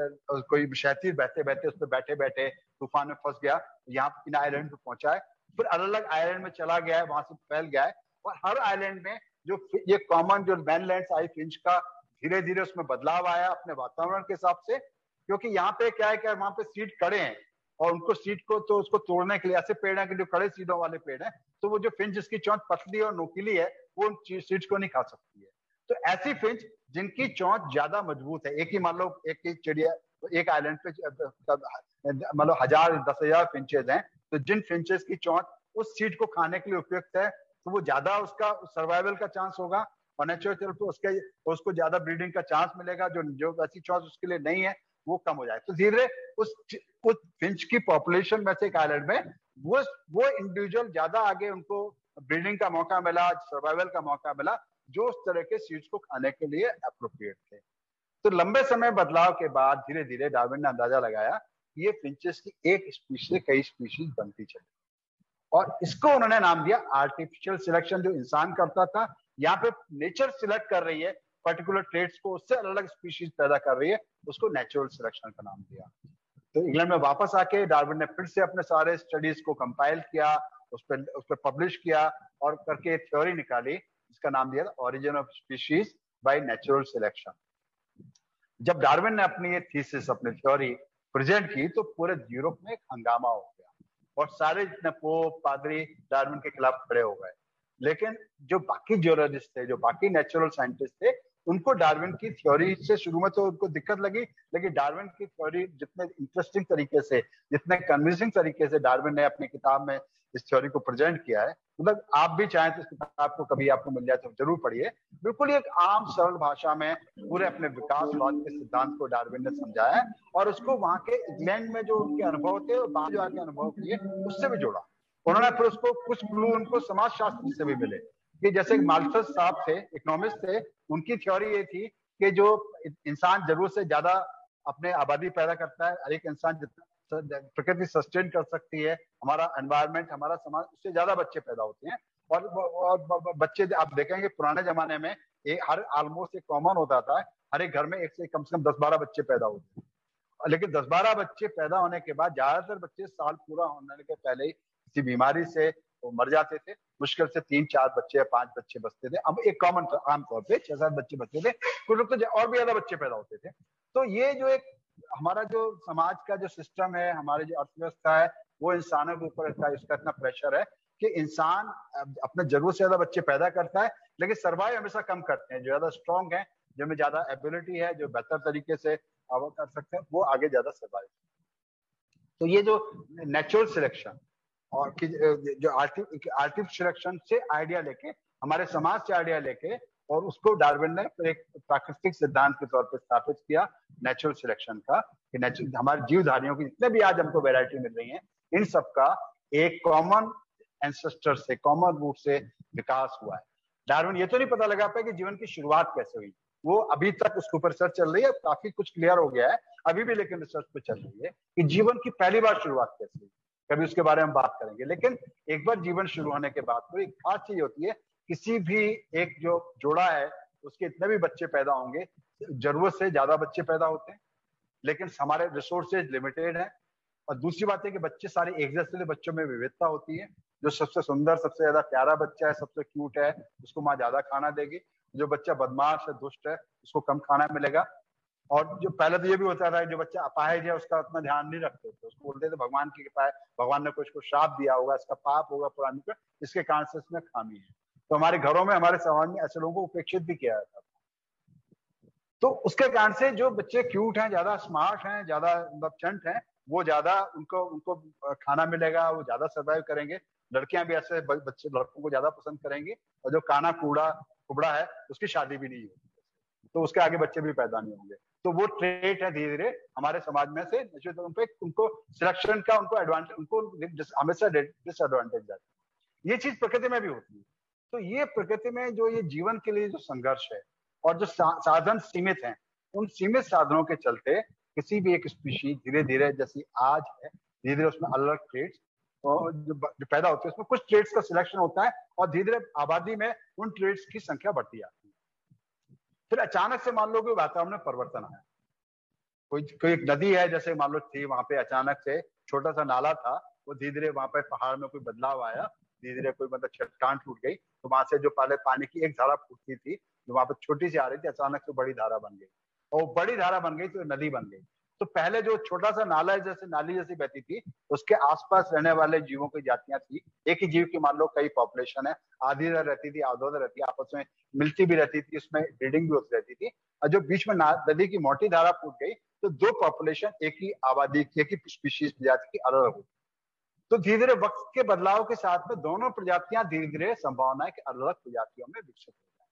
कोई शैती बहते बहते उस पर बैठे बैठे तूफान में फंस गया, यहाँ इन आइलैंड पे पहुंचा है, फिर अलग अलग आइलैंड में चला गया है, वहां से फैल गया है, और हर आइलैंड में जो ये कॉमन जो मेनलैंड आई फिंच का धीरे धीरे उसमें बदलाव आया अपने वातावरण के हिसाब से, क्योंकि यहाँ पे क्या है, क्या वहां पे सीड कड़े हैं, और उनको सीड को तो उसको तोड़ने के लिए ऐसे पेड़ हैं कि जो कड़े सीडों वाले पेड़ हैं, तो वो जो फिंच जिसकी चोंच पतली और नोकीली है वो उन सीड्स को नहीं खा सकती है। तो ऐसी फिंच जिनकी चोंच ज्यादा मजबूत है, एक ही मान लो एक ही चिड़िया एक आइलैंड पे मान लो 1000-10,000 फिंचेज हैं, तो जिन फिंचेस की चोंच उस सीड को खाने के लिए उपयुक्त है, तो वो ज्यादा उसका सर्वाइवल का चांस होगा, और नेचुरल पे उसको ज्यादा ब्रीडिंग का चांस मिलेगा। जो ऐसी चोंच उसके लिए नहीं है वो कम हो जाए। तो धीरे उस फिंच की पॉपुलेशन में से एक आइलैंड में वो इंडिविजुअल ज्यादा आगे उनको ब्रीडिंग का मौका मिला, सर्वाइवल का मौका मिला, जो उस तरह के सीड्स को खाने के लिए अप्रोप्रिएट थे। तो लंबे समय बदलाव के बाद धीरे धीरे डार्विन ने अंदाजा लगाया कि ये फिंचेस की एक स्पीशीज से कई स्पीशीज बनती चली, और इसको उन्होंने नाम दिया आर्टिफिशियल सिलेक्शन। जो इंसान करता था, यहाँ पे नेचर सिलेक्ट कर रही है पर्टिकुलर ट्रेड्स को, उससे अलग अलग स्पीशीज पैदा कर रही है, उसको नेचुरल सिलेक्शन का नाम दिया। तो इंग्लैंड में वापस आके डार्विन ने फिर से अपने सारे स्टडीज को कंपाइल किया, उस पर पब्लिश किया, और करके एक थ्योरी निकाली जिसका नाम दिया origin of species by natural selection. जब डार्विन ने अपनी ये थीसिस, अपनी थ्योरी प्रेजेंट की, तो पूरे यूरोप में एक हंगामा हो गया, और सारे जितने पोप पादरी डार्विन के खिलाफ खड़े हो गए। लेकिन जो बाकी जियोलॉजिस्ट थे, जो बाकी नेचुरल साइंटिस्ट थे, उनको डार्विन की थ्योरी से शुरू में तो उनको दिक्कत लगी, लेकिन डार्विन की थ्योरी जितने इंटरेस्टिंग तरीके से, जितने कन्विंसिंग तरीके से डार्विन ने अपनी किताब में इस थ्योरी को प्रेजेंट किया है, मतलब आप भी चाहें तो इस किताब को कभी आपको मिल जाए तो जरूर पढ़िए। बिल्कुल एक आम सरल भाषा में पूरे अपने विकासवाद के सिद्धांत को डार्विन ने समझाया है, और उसको वहां के इंग्लैंड में जो उनके अनुभव थे और बाहर जो आके अनुभव किए उससे भी जोड़ा। उन्होंने फिर उसको कुछ क्लू उनको समाजशास्त्र से भी मिले, कि जैसे माल्थस साहब थे, इकोनॉमिस्ट थे, उनकी थ्योरी ये थी कि जो इंसान जरूरत से ज्यादा अपने आबादी पैदा करता है, हर एक इंसान जितना प्रकृति सस्टेन कर सकती है, हमारा एनवायरनमेंट, हमारा समाज, उससे ज्यादा बच्चे पैदा होते हैं। और बच्चे आप देखेंगे पुराने जमाने में हर ऑलमोस्ट एक कॉमन होता था, हर एक घर में एक से कम 10-12 बच्चे पैदा होते हैं। लेकिन 10-12 बच्चे पैदा होने के बाद ज्यादातर बच्चे साल पूरा होने के पहले ही किसी बीमारी से वो मर जाते थे। मुश्किल से 3-4 बच्चे या 5 बच्चे बचते थे। अब एक कॉमन आमतौर पे 6-7 बच्चे बचते थे, कुछ लोग तो और भी ज्यादा बच्चे पैदा होते थे। तो ये जो एक हमारा जो समाज का जो सिस्टम है, हमारी जो अर्थव्यवस्था है, वो इंसानों के ऊपर इसका इतना प्रेशर है कि इंसान अपने जरूरत से ज्यादा बच्चे पैदा करता है, लेकिन सर्वाइव हमेशा कम करते हैं। जो ज्यादा स्ट्रॉन्ग है, जो में ज्यादा एबिलिटी है, जो बेहतर तरीके से कर सकते हैं, वो आगे ज्यादा सर्वाइव। तो ये जो नेचुरल सिलेक्शन और जो आर्टिफिशियल सिलेक्शन से आइडिया लेके, हमारे समाज से आइडिया लेके, और उसको डार्विन ने एक प्राकृतिक सिद्धांत के तौर पर स्थापित किया नेचुरल सिलेक्शन का, कि हमारे जीवधारियों की जितने भी आज हमको वैरायटी मिल रही है, इन सब का एक कॉमन एंसेस्टर से, कॉमन रूट से विकास हुआ है। डार्विन ये तो नहीं पता लगा पाया कि जीवन की शुरुआत कैसे हुई, वो अभी तक उसके ऊपर रिसर्च चल रही है, काफी कुछ क्लियर हो गया है अभी भी, लेकिन रिसर्च पे चल रही है कि जीवन की पहली बार शुरुआत कैसे हुई। कभी उसके बारे में बात करेंगे। लेकिन एक बार जीवन शुरू होने के बाद तो एक खास चीज होती है, किसी भी एक जो जोड़ा है उसके इतने भी बच्चे पैदा होंगे, जरूरत से ज्यादा बच्चे पैदा होते हैं, लेकिन हमारे रिसोर्सेज लिमिटेड है। और दूसरी बात है कि बच्चे सारे एक जैसे, बच्चों में विविधता होती है। जो सबसे सुंदर, सबसे ज्यादा प्यारा बच्चा है, सबसे क्यूट है, उसको माँ ज्यादा खाना देगी। जो बच्चा बदमाश है, दुष्ट है, उसको कम खाना मिलेगा। और जो पहले तो ये भी होता था, जो बच्चा अपाहिज है उसका उतना ध्यान नहीं रखते थे, उसको बोलते थे भगवान की कृपा है, भगवान ने कुछ को श्राप दिया होगा, इसका पाप होगा पुरानी पर, इसके कारण से इसमें खामी है। तो हमारे घरों में, हमारे समाज में ऐसे लोगों को उपेक्षित भी किया जाता था। तो उसके कारण से जो बच्चे क्यूट हैं, ज्यादा स्मार्ट हैं, ज्यादा मतलब चंट हैं, वो ज्यादा उनको खाना मिलेगा, वो ज्यादा सर्वाइव करेंगे। लड़कियां भी ऐसे बच्चे लड़कों को ज्यादा पसंद करेंगी, और जो काना कूड़ा कुबड़ा है उसकी शादी भी नहीं होगी, तो उसके आगे बच्चे भी पैदा नहीं होंगे। तो वो ट्रेट है धीरे धीरे हमारे समाज में से उनको सिलेक्शन का उनको एडवांटेज, उनको हमेशा डिसएडवांटेज जाता है। ये चीज प्रकृति में भी होती है। तो ये प्रकृति में जो ये जीवन के लिए जो संघर्ष है और जो साधन सीमित हैं, उन सीमित साधनों के चलते किसी भी एक स्पीशीज धीरे धीरे, जैसी आज है, धीरे धीरे उसमें अलग ट्रेड्स जो पैदा होते हैं, उसमें कुछ ट्रेड्स का सिलेक्शन होता है और धीरे धीरे आबादी में उन ट्रेड्स की संख्या बढ़ती जाती है। फिर अचानक से मान लो कि वातावरण में परिवर्तन आया, कोई एक नदी है जैसे मान लो थी, वहां पे अचानक से छोटा सा नाला था, वो धीरे धीरे वहां पे पहाड़ में कोई बदलाव आया, धीरे धीरे कोई मतलब चट्टान टूट गई, तो वहां से जो पहले पानी की एक धारा फूटती थी जो वहां पे छोटी सी आ रही थी, अचानक से बड़ी धारा बन गई, और बड़ी धारा बन गई तो नदी बन गई। तो पहले जो छोटा सा नाला जैसे नाली जैसी बहती थी, उसके आसपास रहने वाले जीवों की जातियां थी, एक ही जीव की मान लो कई पॉपुलेशन है, आधी इधर रहती थी आधी उधर रहती, आपस में मिलती भी रहती थी, उसमें ब्रीडिंग भी होती रहती थी। और जो बीच में नदी की मोटी धारा फूट गई तो दो पॉपुलेशन एक ही आबादी एक ही स्पीशीज प्रजाति की अलग हुई। तो धीरे धीरे वक्त के बदलाव के साथ में दोनों प्रजातियां धीरे धीरे संभावना है कि अलग अलग प्रजातियों में विकसित हो जाए,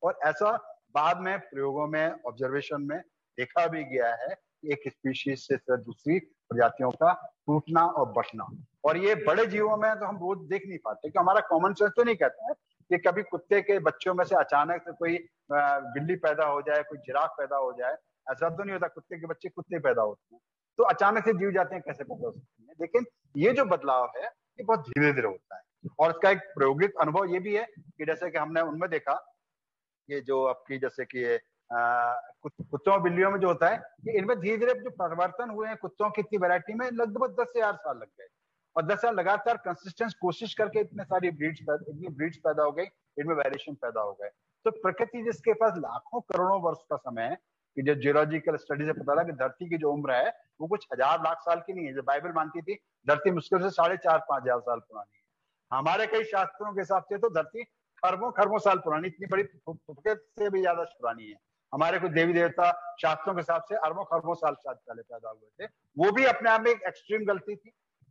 और ऐसा बाद में प्रयोगों में ऑब्जर्वेशन में देखा भी गया है कि एक स्पीशीज से दूसरी प्रजातियों का टूटना और बढ़ना। और ये बड़े जीवों में तो हम रोज देख नहीं पाते, कि हमारा कॉमन सेंस तो नहीं कहता है कि कभी कुत्ते के बच्चों में से अचानक से कोई बिल्ली पैदा हो जाए, कोई जिराफ पैदा हो जाए, ऐसा तो नहीं होता। कुत्ते के बच्चे कुत्ते पैदा होते हैं, तो अचानक से जीव जाते हैं कैसे पैदा हो सकते हैं। लेकिन ये जो बदलाव है ये बहुत धीरे धीरे होता है, और इसका एक प्रायोगिक अनुभव ये भी है कि जैसे कि हमने उनमें देखा, ये जो आपकी जैसे कि कुत्तों बिल्लियों में जो होता है कि इनमें धीरे धीरे जो परिवर्तन हुए हैं कुत्तों की इतनी वैरायटी में, लगभग 10,000 साल लग गए, और 10 साल लगातार कंसिस्टेंस कोशिश करके इतने सारी इतनी ब्रीड्स पैदा हो गई, इनमें वेरिएशन पैदा हो गए। तो प्रकृति जिसके पास लाखों करोड़ों वर्ष का समय है, कि जो जियोलॉजिकल स्टडी से पता लगा कि धरती की जो उम्र है वो कुछ हजार लाख साल की नहीं है। जो बाइबल मानती थी धरती मुश्किल से 4,500-5,000 साल पुरानी है, हमारे कई शास्त्रों के हिसाब से तो धरती खरबों खरबों साल पुरानी, इतनी बड़ी से भी ज्यादा पुरानी है। हमारे कुछ देवी देवता शास्त्रों के हिसाब से अरबों खरबों साल पहले पैदा हुए थे, वो भी अपने आप में एक एक्सट्रीम गलती थी।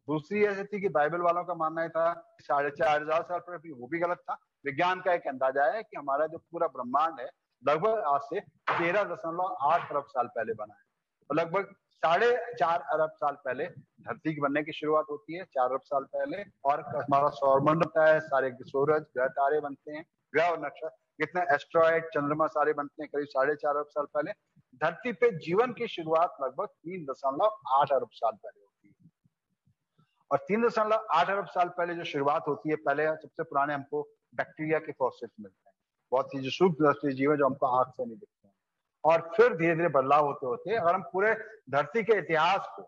दूसरी ऐसी थी कि बाइबल वालों का मानना था 4,500 साल पहले, वो भी गलत था। विज्ञान का एक अंदाजा है कि हमारा जो पूरा ब्रह्मांड है लगभग आज से 13.8 अरब साल पहले बना है, और लगभग 4.5 अरब साल पहले धरती के बनने की शुरुआत होती है, 4 अरब साल पहले। और हमारा सौरमंडल होता है, सारे सूरज ग्रह तारे बनते हैं, ग्रह और नक्षत्र, कितने एस्ट्रॉइड चंद्रमा सारे बनते हैं करीब 4.5 अरब साल पहले। धरती पे जीवन की शुरुआत लगभग 3.8 अरब साल पहले होती है, और 3.8 अरब साल पहले जो शुरुआत होती है, पहले सबसे पुराने हमको बैक्टीरिया के फॉसिल्स मिलते हैं, बहुत ही जो सूक्ष्म जीव है जो हमको आंख से नहीं दिखते हैं। और फिर धीरे धीरे बदलाव होते होते अगर हम पूरे धरती के इतिहास को,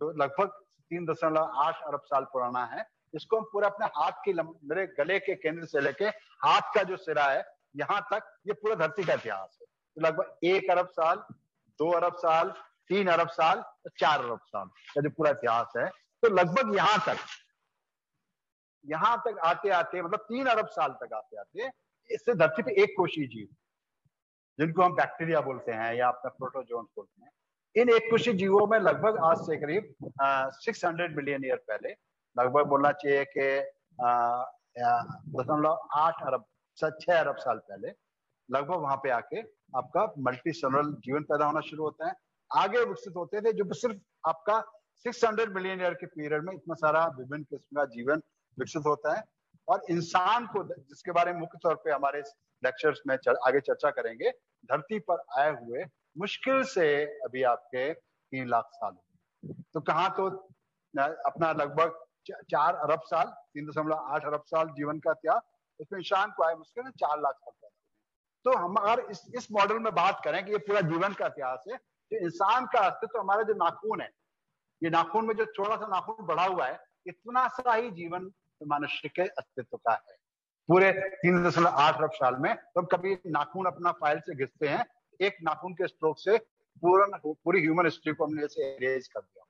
जो लगभग 3.8 अरब साल पुराना है, इसको हम पूरा अपने हाथ की मेरे गले के केंद्र से लेके हाथ का जो सिरा है यहाँ तक, ये पूरा धरती का इतिहास है। तो लगभग 1 अरब साल, 2 अरब साल, 3 अरब साल, 4 अरब साल का जो पूरा इतिहास है, तो लगभग यहाँ तक आते आते मतलब 3 अरब साल तक आते आते इससे धरती पे एक कोशीय जीव, जिनको हम बैक्टीरिया बोलते हैं या अपना प्रोटोजोन्स बोलते हैं, इन एक कोशीय जीवों में लगभग आज से करीब 600 मिलियन ईयर पहले, लगभग बोलना चाहिए कि 0.8 अरब 6 अरब साल पहले लगभग वहां पे आके आपका मल्टी सेलुलर जीवन पैदा होना शुरू होता है। आगे विकसित होते थे जो सिर्फ आपका 600 मिलियन ईयर के पीरियड में इतना सारा विभिन्न किस्म का जीवन विकसित होता है। और इंसान को, जिसके बारे में मुख्य तौर पे हमारे लेक्चर्स में आगे चर्चा करेंगे, धरती पर आए हुए मुश्किल से अभी आपके 3 लाख साल हो। तो कहाँ तो अपना लगभग 4 अरब साल, 3.8 अरब साल जीवन का इतिहास, उसमें इंसान को आए मुश्किल से 4 लाख साल पहले। तो हम अगर इस मॉडल में बात करें कि ये पूरा जीवन का इतिहास है, तो इंसान का अस्तित्व, तो हमारा जो नाखून है, ये नाखून में जो थोड़ा सा नाखून बढ़ा हुआ है, इतना सा ही जीवन मनुष्य के अस्तित्व का है पूरे 3.8 अरब साल में। तो हम कभी नाखून अपना फाइल से घिसते हैं, एक नाखून के स्ट्रोक से पूरी ह्यूमन हिस्ट्री को हमने जैसे इरेज कर दिया।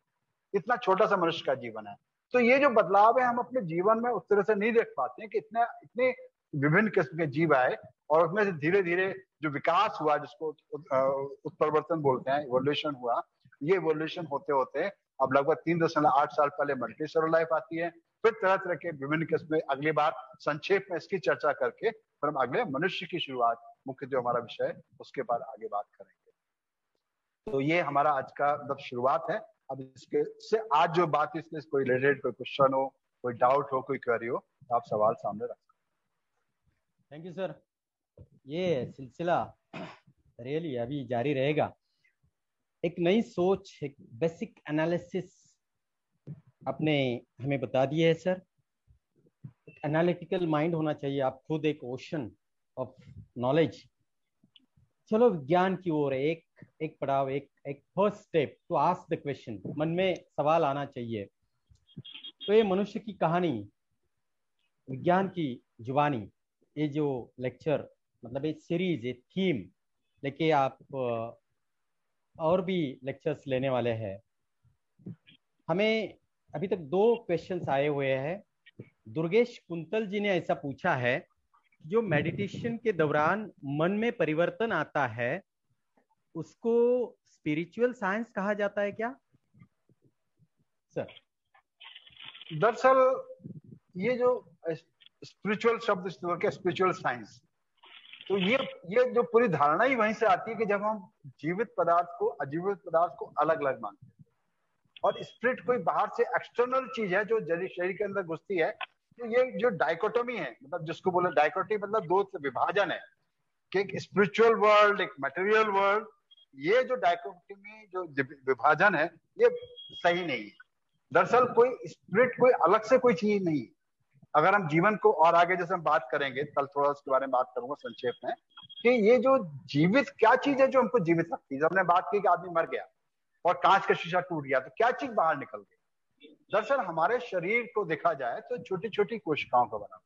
इतना छोटा सा मनुष्य का जीवन है। तो ये जो बदलाव है हम अपने जीवन में उस तरह से नहीं देख पाते हैं कि इतने विभिन्न किस्म के जीव आए, और उसमें से धीरे धीरे जो विकास हुआ, जिसको उत्परिवर्तन बोलते हैं, इवोल्यूशन हुआ। ये इवोल्यूशन होते होते अब लगभग 3.8 साल पहले मल्टी सेलुलर लाइफ आती है, फिर तरह तरह के विभिन्न किस्म अगली बार संक्षेप में इसकी चर्चा करके फिर हम अगले मनुष्य की शुरुआत, मुख्य जो हमारा विषय है, उसके बाद आगे बात करेंगे। तो ये हमारा आज का मतलब शुरुआत है। अब इसके से आज जो बात है इसमें कोई रिलेटेड कोई क्वेश्चन हो, कोई डाउट हो, कोई क्वेरी हो, तो आप सवाल सामने रख सकते। Thank you sir. ये सिलसिला रियली अभी जारी रहेगा। एक नई सोच, एक बेसिक एनालिसिस आपने हमें बता दी है सर। एक एनालिटिकल माइंड होना चाहिए, आप खुद एक ओशन ऑफ नॉलेज। चलो विज्ञान की ओर एक पड़ाव, एक first step to ask the question, मन में सवाल आना चाहिए। तो ये मनुष्य की कहानी, विज्ञान की जुबानी, ये जो लेक्चर मतलब एक सीरीज, एक थीम लेके आप और भी लेक्चर्स लेने वाले हैं। हमें अभी तक 2 क्वेश्चंस आए हुए हैं। दुर्गेश कुंतल जी ने ऐसा पूछा है, जो मेडिटेशन के दौरान मन में परिवर्तन आता है उसको स्पिरिचुअल साइंस कहा जाता है क्या सर? दरअसल ये जो स्पिरिचुअल शब्द इस्तेमाल किया, स्पिरिचुअल साइंस, तो ये जो पूरी धारणा ही वहीं से आती है कि जब हम जीवित पदार्थ को अजीवित पदार्थ को अलग अलग मानते हैं और स्पिरिट कोई बाहर से एक्सटर्नल चीज है जो शरीर के अंदर घुसती है। तो ये जो डाइकोटोमी है, मतलब जिसको बोले डाइकोटोमी, मतलब 2 विभाजन है कि एक स्पिरिचुअल वर्ल्ड, एक मटेरियल वर्ल्ड। ये जो डाइकोटोमी, जो विभाजन है, ये सही नहीं है। दरअसल कोई स्पिरिट कोई अलग से कोई चीज नहीं है। अगर हम जीवन को और आगे जैसे हम बात करेंगे, कल थोड़ा उसके बारे में बात करूंगा संक्षेप में, कि ये जो जीवित क्या चीज है जो हमको जीवित रखती है। हमने बात की कि आदमी मर गया और कांच का शीशा टूट गया, तो क्या चीज बाहर निकल गई? दरअसल हमारे शरीर को देखा जाए तो छोटी छोटी कोशिकाओं का बना।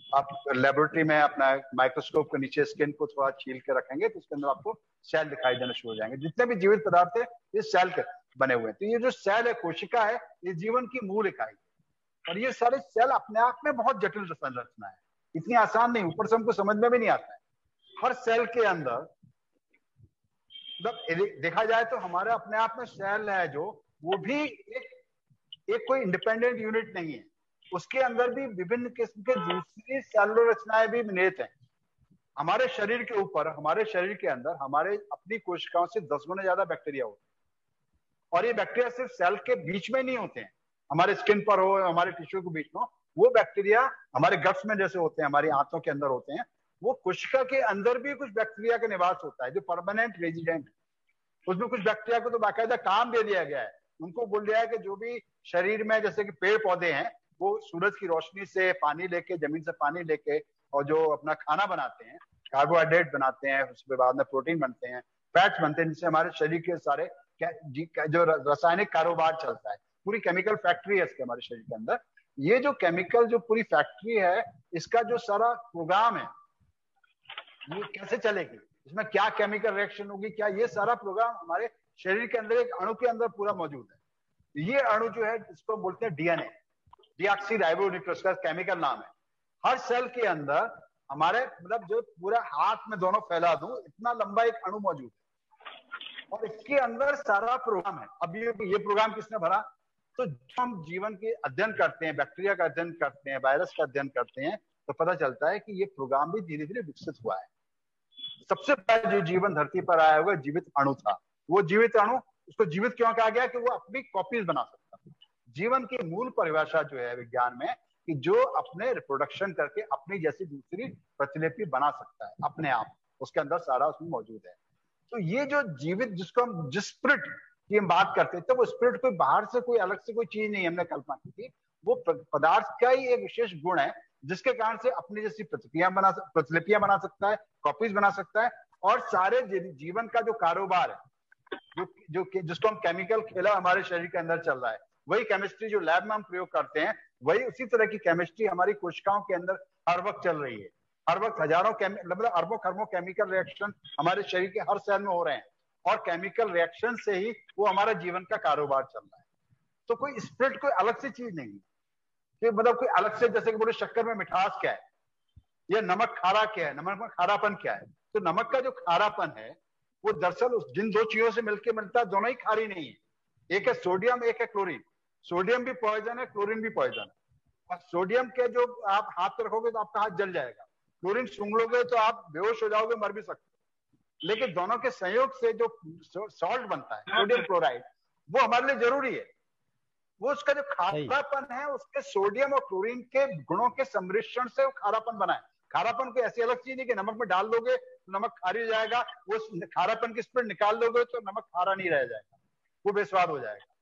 आप लेबोरेटरी में अपना माइक्रोस्कोप के नीचे स्किन को थोड़ा छील के रखेंगे तो उसके अंदर आपको सेल दिखाई देना शुरू हो जाएंगे। जितने भी जीवित पदार्थ है ये सेल के बने हुए हैं। तो ये जो सेल है, कोशिका है, ये जीवन की मूल इकाई है। और ये सारे सेल अपने आप में बहुत जटिल संरचना है, इतनी आसान नहीं, ऊपर से हमको समझ में भी नहीं आता है। हर सेल के अंदर मतलब देखा जाए तो हमारे अपने आप में सेल है जो, वो भी एक कोई इंडिपेंडेंट यूनिट नहीं है। उसके अंदर भी विभिन्न किस्म के दूसरी सेलुलर रचनाएं भी निहित हैं। हमारे शरीर के ऊपर, हमारे शरीर के अंदर हमारे अपनी कोशिकाओं से 10 गुना ज्यादा बैक्टीरिया होते हैं। और ये बैक्टीरिया सिर्फ सेल के बीच में नहीं होते हैं, हमारे स्किन पर हो, हमारे टिश्यू के बीच में हो। वो बैक्टीरिया हमारे गट्स में जैसे होते हैं, हमारी आंतों के अंदर होते हैं। वो कोशिका के अंदर भी कुछ बैक्टीरिया का निवास होता है जो परमानेंट रेजिडेंट है। उसमें कुछ बैक्टीरिया को तो बाकायदा काम दे दिया गया है, उनको बोल दिया है कि जो भी शरीर में जैसे कि पेड़ पौधे हैं वो सूरज की रोशनी से पानी लेके, जमीन से पानी लेके, और जो अपना खाना बनाते हैं, कार्बोहाइड्रेट बनाते हैं, उसके बाद में प्रोटीन बनते हैं, फैट्स बनते हैं, जिससे हमारे शरीर के सारे जो रासायनिक कारोबार चलता है। पूरी केमिकल फैक्ट्री है इसके हमारे शरीर के अंदर। ये जो केमिकल जो पूरी फैक्ट्री है, इसका जो सारा प्रोग्राम है ये कैसे चलेगी, इसमें क्या केमिकल रिएक्शन होगी, क्या, ये सारा प्रोग्राम हमारे शरीर के अंदर एक अणु के अंदर पूरा मौजूद है। ये अणु जो है इसको बोलते हैं डीएनए, डीऑक्सी राइबो न्यूक्लियोटाइड, का केमिकल नाम है। हर सेल के अंदर हमारे मतलब जो पूरा हाथ में दोनों फैला दूं इतना लंबा एक अणु मौजूद है और इसके अंदर सारा प्रोग्राम है। अब ये प्रोग्राम किसने भरा? तो जो हम जीवन के अध्ययन करते हैं, बैक्टीरिया का अध्ययन करते हैं, वायरस का अध्ययन करते हैं, तो पता चलता है कि ये प्रोग्राम भी धीरे धीरे विकसित हुआ है। सबसे पहले जो जीवन धरती पर आया हुआ जीवित अणु था, वो जीवित अणु, उसको जीवित क्यों कहा गया? कि वो अपनी कॉपीज बना सकता है। जीवन की मूल परिभाषा जो है विज्ञान में, कि जो अपने रिप्रोडक्शन करके अपनी जैसी दूसरी प्रतिलिपि बना सकता है अपने आप, उसके अंदर सारा उसमें मौजूद है। तो ये जो जीवित, जिसको हम जिस स्पिरिट की हम बात करते हैं, तो वो स्पिरिट कोई बाहर से कोई अलग से कोई चीज नहीं, हमने कल्पना की थी। वो पदार्थ का ही एक विशेष गुण है जिसके कारण से अपनी जैसी प्रतिलिपियां बना सकता है, कॉपीज बना सकता है। और सारे जीवन का जो कारोबार है, जिसको हम केमिकल खेला हमारे शरीर के अंदर चल रहा है, वही केमिस्ट्री जो लैब में हम प्रयोग करते हैं, वही उसी तरह की केमिस्ट्री हमारी कोशिकाओं के अंदर हर वक्त चल रही है। हर वक्त हजारों मतलब अरबों खरबों केमिकल रिएक्शन हमारे शरीर के हर सेल में हो रहे हैं और केमिकल रिएक्शन से ही वो हमारा जीवन का कारोबार चल रहा है। तो कोई स्पिरिट कोई अलग से चीज नहीं है कि मतलब कोई अलग से, जैसे कि बोले शक्कर में मिठास क्या है या नमक खारा क्या है, नमक में खारापन क्या है। तो नमक का जो खारापन है वो दरअसल जिन 2 चीजों से मिलकर मिलता है, दोनों ही खारी नहीं है। एक है सोडियम, एक है क्लोरीन। सोडियम भी पॉइजन है, क्लोरीन भी पॉइजन है। और सोडियम के जो आप हाथ पे रखोगे तो आपका हाथ जल जाएगा, क्लोरीन सूंघ लोगे तो आप बेहोश हो जाओगे, मर भी सकते हो। लेकिन दोनों के संयोग से जो सॉल्ट बनता है सोडियम क्लोराइड, वो हमारे लिए जरूरी है। वो उसका जो खारापन है उसके सोडियम और क्लोरीन के गुणों के सम्मिश्रण से वो खारापन बना है। खारापन कोई ऐसी अलग चीज नहीं कि नमक में डाल दोगे तो नमक खारी हो जाएगा, वो खारापन की स्प्रिट निकाल दोगे तो नमक खारा नहीं रह जाएगा, वो बेस्वाद हो जाएगा।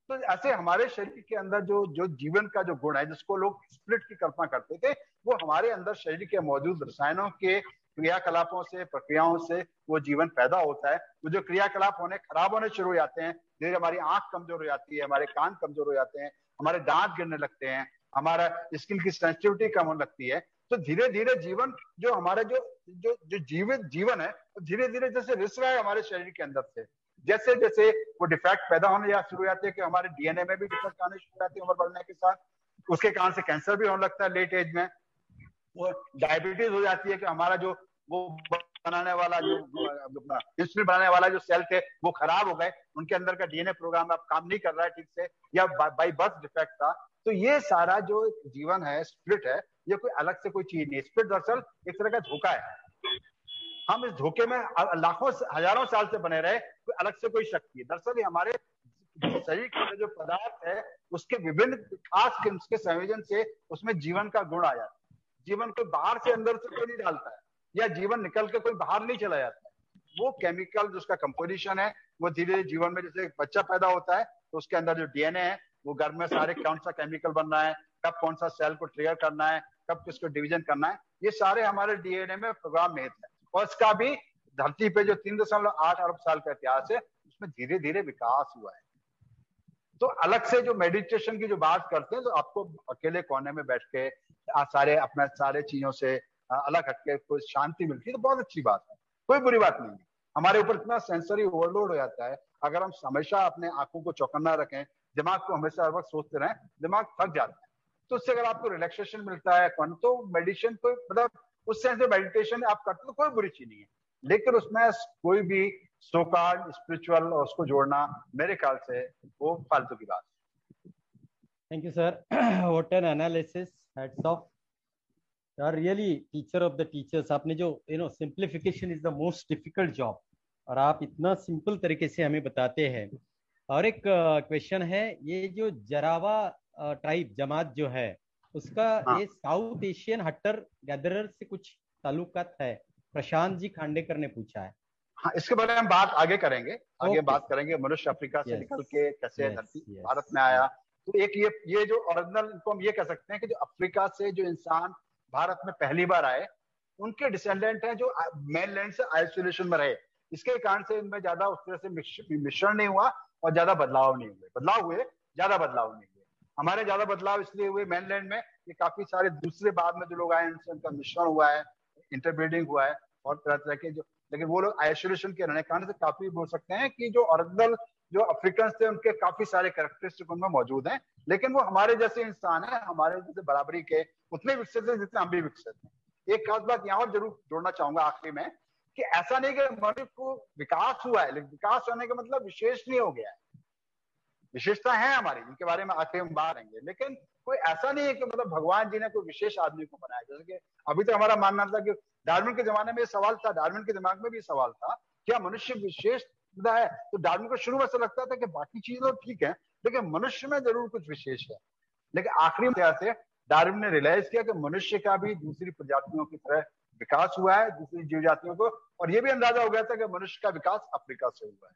तो ऐसे हमारे शरीर के अंदर जो जो जीवन का जो गुण है, जिसको लोग स्प्रिट की कल्पना करते थे, वो हमारे अंदर शरीर के मौजूद रसायनों के क्रियाकलापों से, प्रक्रियाओं से वो जीवन पैदा होता है। वो जो क्रियाकलाप खराब होने शुरू हो जाते हैं, धीरे हमारी आंख कमजोर हो जाती है, हमारे कान कमजोर हो जाते हैं, हमारे दांत गिरने लगते हैं, हमारा स्किन की सेंसिटिविटी कम होने लगती है। तो धीरे धीरे जीवन जो हमारा जो जो जो जीवित जीवन है, धीरे धीरे जैसे रिस रहा है हमारे शरीर के अंदर से, जैसे जैसे वो डिफेक्ट पैदा होने शुरू हो जाते हैं कि हमारे डीएनए में भी डिफेक्ट आने शुरू हो जाते हैं उम्र बढ़ने के साथ। उसके कारण से कैंसर भी होने लगता है लेट एज में। वो डायबिटीज हो जाती है कि हमारा जो वो बनाने वाला जो इंसुलिन बनाने वाला जो सेल थे वो खराब हो गए, उनके अंदर का डीएनए प्रोग्राम अब काम नहीं कर रहा है ठीक से, या बाई बर्थ डिफेक्ट था। तो ये सारा जो जीवन है, स्प्लिट है, ये कोई अलग से कोई चीज नहीं। स्प्लिट दरअसल एक तरह का धोखा है। हम इस धोखे में लाखों हजारों साल से बने रहे, कोई अलग से कोई शक्ति है। दरअसल हमारे शरीर के जो पदार्थ है उसके विभिन्न खास के संयोजन से उसमें जीवन का गुण आ जाता है। जीवन कोई बाहर से अंदर से कोई नहीं डालता है, या जीवन निकल के कोई बाहर नहीं चला जाता है। वो केमिकल जिसका कंपोजिशन है वो धीरे धीरे जीवन में, जैसे बच्चा पैदा होता है तो उसके अंदर जो डीएनए है वो घर में सारे कौन सा केमिकल बनना है, कब कौन सा सेल को ट्रिगर करना है, कब किसको डिवीजन करना है, ये सारे हमारे डीएनए में प्रोग्राम निहित है। और इसका भी धरती पे जो 3.8 अरब साल का इतिहास है उसमें धीरे धीरे विकास हुआ है। तो अलग से जो मेडिटेशन की जो बात करते हैं, तो आपको अकेले कोने में बैठ के सारे अपने सारे चीजों से अलग हटके कोई शांति मिलती है तो बहुत अच्छी बात है, कोई बुरी बात नहीं है। हमारे ऊपर इतना सेंसरी ओवरलोड हो जाता है, अगर हम हमेशा अपने आंखों को चौकन्ना रखें, दिमाग को हमेशा हर वक्त सोचते रहें, दिमाग थक जाता है। तो उससे अगर आपको रिलैक्सेशन मिलता है तो मेडिटेशन कोई मतलब उस सेंस में मेडिटेशन आप करते तो कोई बुरी चीज नहीं है, लेकिन उसमें कोई भी सो-कॉल्ड स्पिरिचुअल और उसको जोड़ना मेरे ख्याल से वो फालतू की बात है। Thank you sir, what an analysis, hats off, you are really teacher of the teachers. आपने जो simplification is the most difficult job, और आप इतना सिंपल तरीके से हमें बताते हैं। और एक क्वेश्चन है, ये जो जरावा ट्राइब जमात जो है उसका ये साउथ एशियन हंटर गैदरर से कुछ ताल्लुकात है, प्रशांत जी खांडेकर ने पूछा है। हाँ, इसके बारे में हम बात आगे करेंगे, आगे बात करेंगे। मनुष्य अफ्रीका से निकल के कैसे धरती भारत में आया। तो एक ये जो ओरिजिनल, इनको हम ये कह सकते हैं कि जो अफ्रीका से जो इंसान भारत में पहली बार आए उनके डिसेंडेंट हैं जो मेनलैंड से आइसोलेशन में रहे। इसके कारण से इनमें ज्यादा उस तरह से मिश्रण नहीं हुआ और ज्यादा बदलाव नहीं हुए। बदलाव हुए, ज्यादा बदलाव नहीं हुए। हमारे ज्यादा बदलाव इसलिए हुए मेनलैंड में कि काफी सारे दूसरे बाद में जो लोग आए उनसे उनका मिश्रण हुआ है, इंटरब्रीडिंग हुआ है और तरह तरह के जो, लेकिन वो लोग आइसोलेशन के रहने कारण से काफी बोल सकते हैं कि जो ओरिजिनल जो अफ्रीकन थे उनके काफी सारे कैरेक्टरिस्टिक उनमें मौजूद हैं, लेकिन वो हमारे जैसे इंसान है, हमारे जैसे बराबरी के उतने विकसित है जितने हम भी विकसित हैं। एक खास बात यहाँ और जरूर जोड़ना चाहूंगा आखिरी में कि ऐसा नहीं कि मनुष्य को विकास हुआ है, लेकिन विकास होने का मतलब विशेष नहीं हो गया है। विशेषता है हमारी, जिनके बारे में आखिर हम बात करेंगे, लेकिन कोई ऐसा नहीं है कि मतलब भगवान जी ने कोई विशेष आदमी को बनाया। जैसे कि अभी तो हमारा मानना था कि डार्विन के जमाने में सवाल था, डार्विन के दिमाग में भी सवाल था, क्या मनुष्य विशेष है? तो डार्विन को शुरू में से लगता था कि बाकी चीजें तो ठीक है लेकिन मनुष्य में जरूर कुछ विशेष है। लेकिन आखिरी में से डार्विन ने रियलाइज किया कि मनुष्य का भी दूसरी प्रजातियों की तरह विकास हुआ है, दूसरी जीव जातियों को, और ये भी अंदाजा हो गया था कि मनुष्य का विकास अफ्रीका से हुआ है।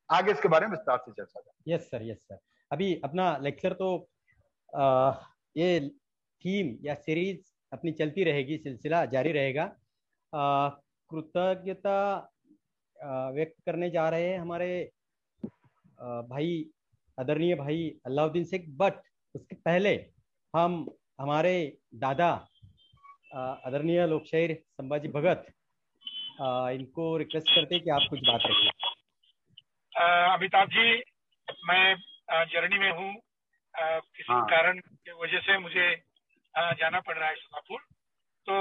आगे इसके बारे में विस्तार से चर्चा करें। Yes sir, yes sir. अभी अपना लेक्चर तो ये थीम या सीरीज अपनी चलती रहेगी, सिलसिला जारी रहेगा। कृतज्ञता व्यक्त करने जा रहे हैं हमारे भाई, आदरणीय भाई अलाउद्दीन शेख। बट उसके पहले हम हमारे दादा आदरणीय लोकशाहीर संभाजी भगत, इनको रिक्वेस्ट करते हैं कि आप कुछ बात रखिए। अमिताभ जी, मैं जर्नी में हूँ, किसी कारण की वजह से मुझे जाना पड़ रहा है सोलापुर। तो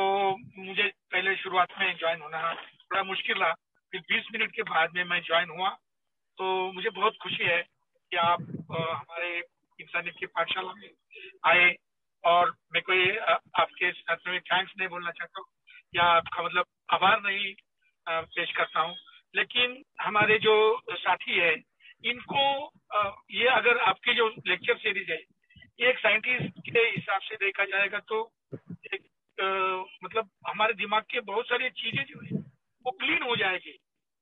मुझे पहले शुरुआत में ज्वाइन होना थोड़ा मुश्किल रहा, फिर 20 मिनट के बाद में मैं ज्वाइन हुआ। तो मुझे बहुत खुशी है कि आप हमारे इंसानियत की पाठशाला में आए। और मैं कोई आपके साथ में थैंक्स नहीं बोलना चाहता हूँ या आपका मतलब आभार नहीं पेश करता हूँ, लेकिन हमारे जो साथी है इनको ये अगर आपकी जो लेक्चर सीरीज है ये एक साइंटिस्ट के हिसाब से देखा जाएगा तो एक मतलब हमारे दिमाग के बहुत सारी चीजें जो है वो क्लीन हो जाएगी।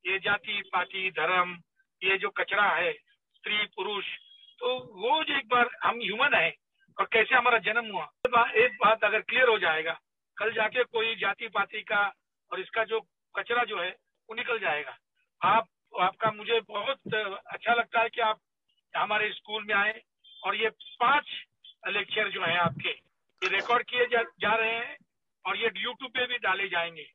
ये जाति पाति धर्म, ये जो कचरा है स्त्री पुरुष, तो वो जो एक बार हम ह्यूमन है और कैसे हमारा जन्म हुआ, एक बात अगर क्लियर हो जाएगा, कल जाके कोई जाति पाति का और इसका जो कचरा जो है वो निकल जाएगा। आपका मुझे बहुत अच्छा लगता है कि आप हमारे स्कूल में आए और ये 5 लेक्चर जो है आपके ये रिकॉर्ड किए जा रहे हैं और ये यूट्यूब पे भी डाले जाएंगे।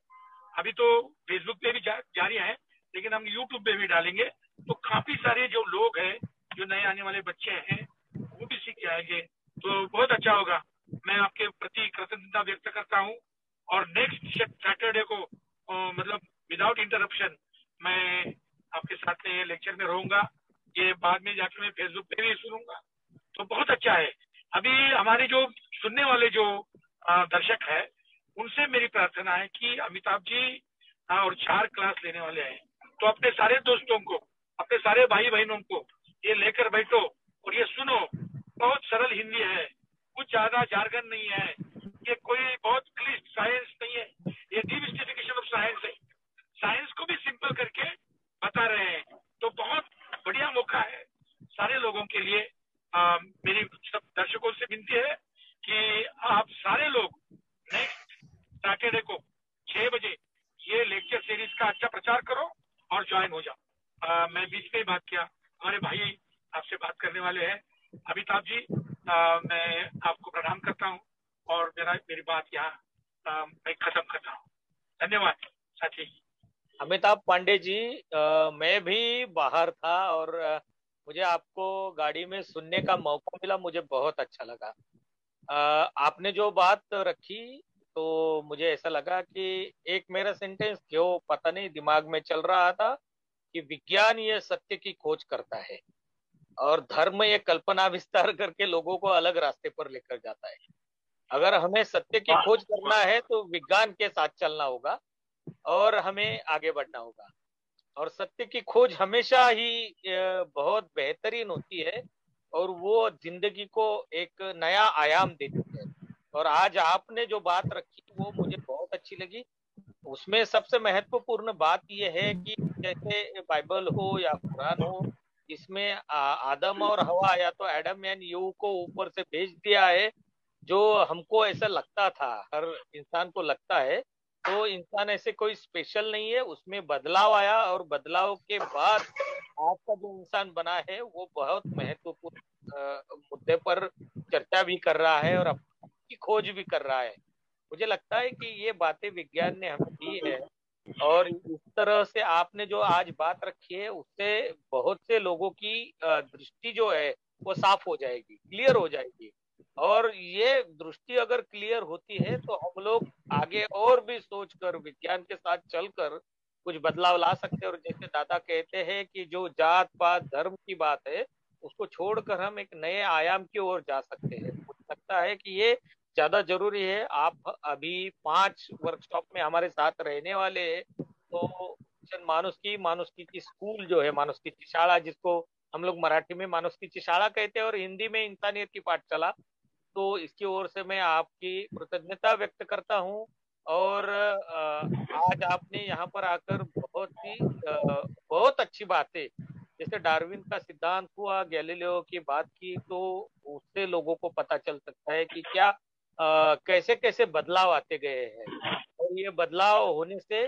अभी तो फेसबुक पे भी जारी है, लेकिन हम यूट्यूब पे भी डालेंगे, तो काफी सारे जो लोग हैं, जो नए आने वाले बच्चे हैं, वो भी सीख जाएंगे, तो बहुत अच्छा होगा। मैं आपके प्रति कृतज्ञता व्यक्त करता हूँ और नेक्स्ट सैटरडे को मतलब विदाउट इंटरप्शन मैं आपके साथ में लेक्चर में रहूंगा। ये बाद में जाके मैं फेसबुक पे भी सुनूंगा, तो बहुत अच्छा है। अभी हमारे जो सुनने वाले जो दर्शक है उनसे मेरी प्रार्थना है कि अमिताभ जी और 4 क्लास लेने वाले हैं, तो अपने सारे दोस्तों को, अपने सारे भाई बहनों को ये लेकर बैठो और ये सुनो। बहुत सरल हिंदी है, कुछ ज्यादा जार्गन नहीं है, ये कोई बहुत क्लिष्ट साइंस नहीं है, ये डिमिस्टिफिकेशन ऑफ साइंस है। साइंस को भी सिंपल करके बता रहे हैं, तो बहुत बढ़िया मौका है सारे लोगों के लिए। मेरी सब दर्शकों से विनती है कि आप सारे लोग नेक्स्ट सैटरडे को 6 बजे ये लेक्चर सीरीज का अच्छा प्रचार करो और ज्वाइन हो जाओ। मैं बीच में ही बात किया, हमारे भाई आपसे बात करने वाले हैं। अमिताभ जी मैं आपको प्रणाम करता हूँ और मेरी बात यहाँ मैं खत्म करता हूँ। धन्यवाद साथी। अमिताभ पांडे जी, मैं भी बाहर था और मुझे आपको गाड़ी में सुनने का मौका मिला, मुझे बहुत अच्छा लगा। आपने जो बात रखी तो मुझे ऐसा लगा कि एक मेरा सेंटेंस जो पता नहीं दिमाग में चल रहा था कि विज्ञान ये सत्य की खोज करता है और धर्म ये कल्पना विस्तार करके लोगों को अलग रास्ते पर लेकर जाता है। अगर हमें सत्य की खोज करना है तो विज्ञान के साथ चलना होगा और हमें आगे बढ़ना होगा। और सत्य की खोज हमेशा ही बहुत बेहतरीन होती है और वो जिंदगी को एक नया आयाम देती है। और आज आपने जो बात रखी वो मुझे बहुत अच्छी लगी। उसमें सबसे महत्वपूर्ण बात यह है कि जैसे बाइबल हो या कुरान हो, इसमें आदम और हवा या तो एडम एंड ईव को ऊपर से भेज दिया है। जो हमको ऐसा लगता था, हर इंसान को लगता है, तो इंसान ऐसे कोई स्पेशल नहीं है, उसमें बदलाव आया और बदलाव के बाद आज का जो इंसान बना है वो बहुत महत्वपूर्ण मुद्दे पर चर्चा भी कर रहा है और अपनी खोज भी कर रहा है। मुझे लगता है कि ये बातें विज्ञान ने हमें दी है और इस तरह से आपने जो आज बात रखी है उससे बहुत से लोगों की दृष्टि जो है वो साफ हो जाएगी, क्लियर हो जाएगी। और ये दृष्टि अगर क्लियर होती है तो हम लोग आगे और भी सोचकर विज्ञान के साथ चलकर कुछ बदलाव ला सकते हैं। और जैसे दादा कहते हैं कि जो जात पात धर्म की बात है उसको छोड़कर हम एक नए आयाम की ओर जा सकते हैं। मुझे लगता है कि ये ज्यादा जरूरी है। आप अभी 5 वर्कशॉप में हमारे साथ रहने वाले हैं, तो मानुष्की की स्कूल जो है, मानुष्की की शाला, जिसको हम लोग मराठी में मानुष्की की शाला कहते हैं और हिंदी में इंसानियत की पाठशाला, तो इसकी ओर से मैं आपकी कृतज्ञता व्यक्त करता हूँ। और आज आपने यहाँ पर आकर बहुत अच्छी बातें, जैसे डार्विन का सिद्धांत हुआ, गैलीलियो की बात की, तो उससे लोगों को पता चल सकता है कि क्या कैसे कैसे बदलाव आते गए हैं और ये बदलाव होने से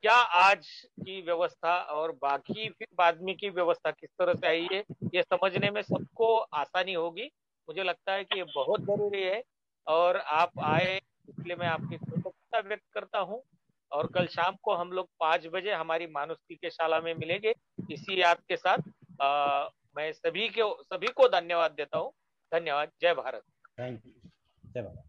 क्या आज की व्यवस्था और बाकी फिर बाद में की व्यवस्था किस तरह से आई है, ये समझने में सबको आसानी होगी। मुझे लगता है कि ये बहुत जरूरी है और आप आए इसलिए मैं आपकी कृतज्ञता व्यक्त करता हूँ। और कल शाम को हम लोग 5 बजे हमारी मानुष्की के शाला में मिलेंगे इसी याद के साथ। मैं सभी को धन्यवाद देता हूँ। धन्यवाद। जय भारत। Thank you. जय भारत।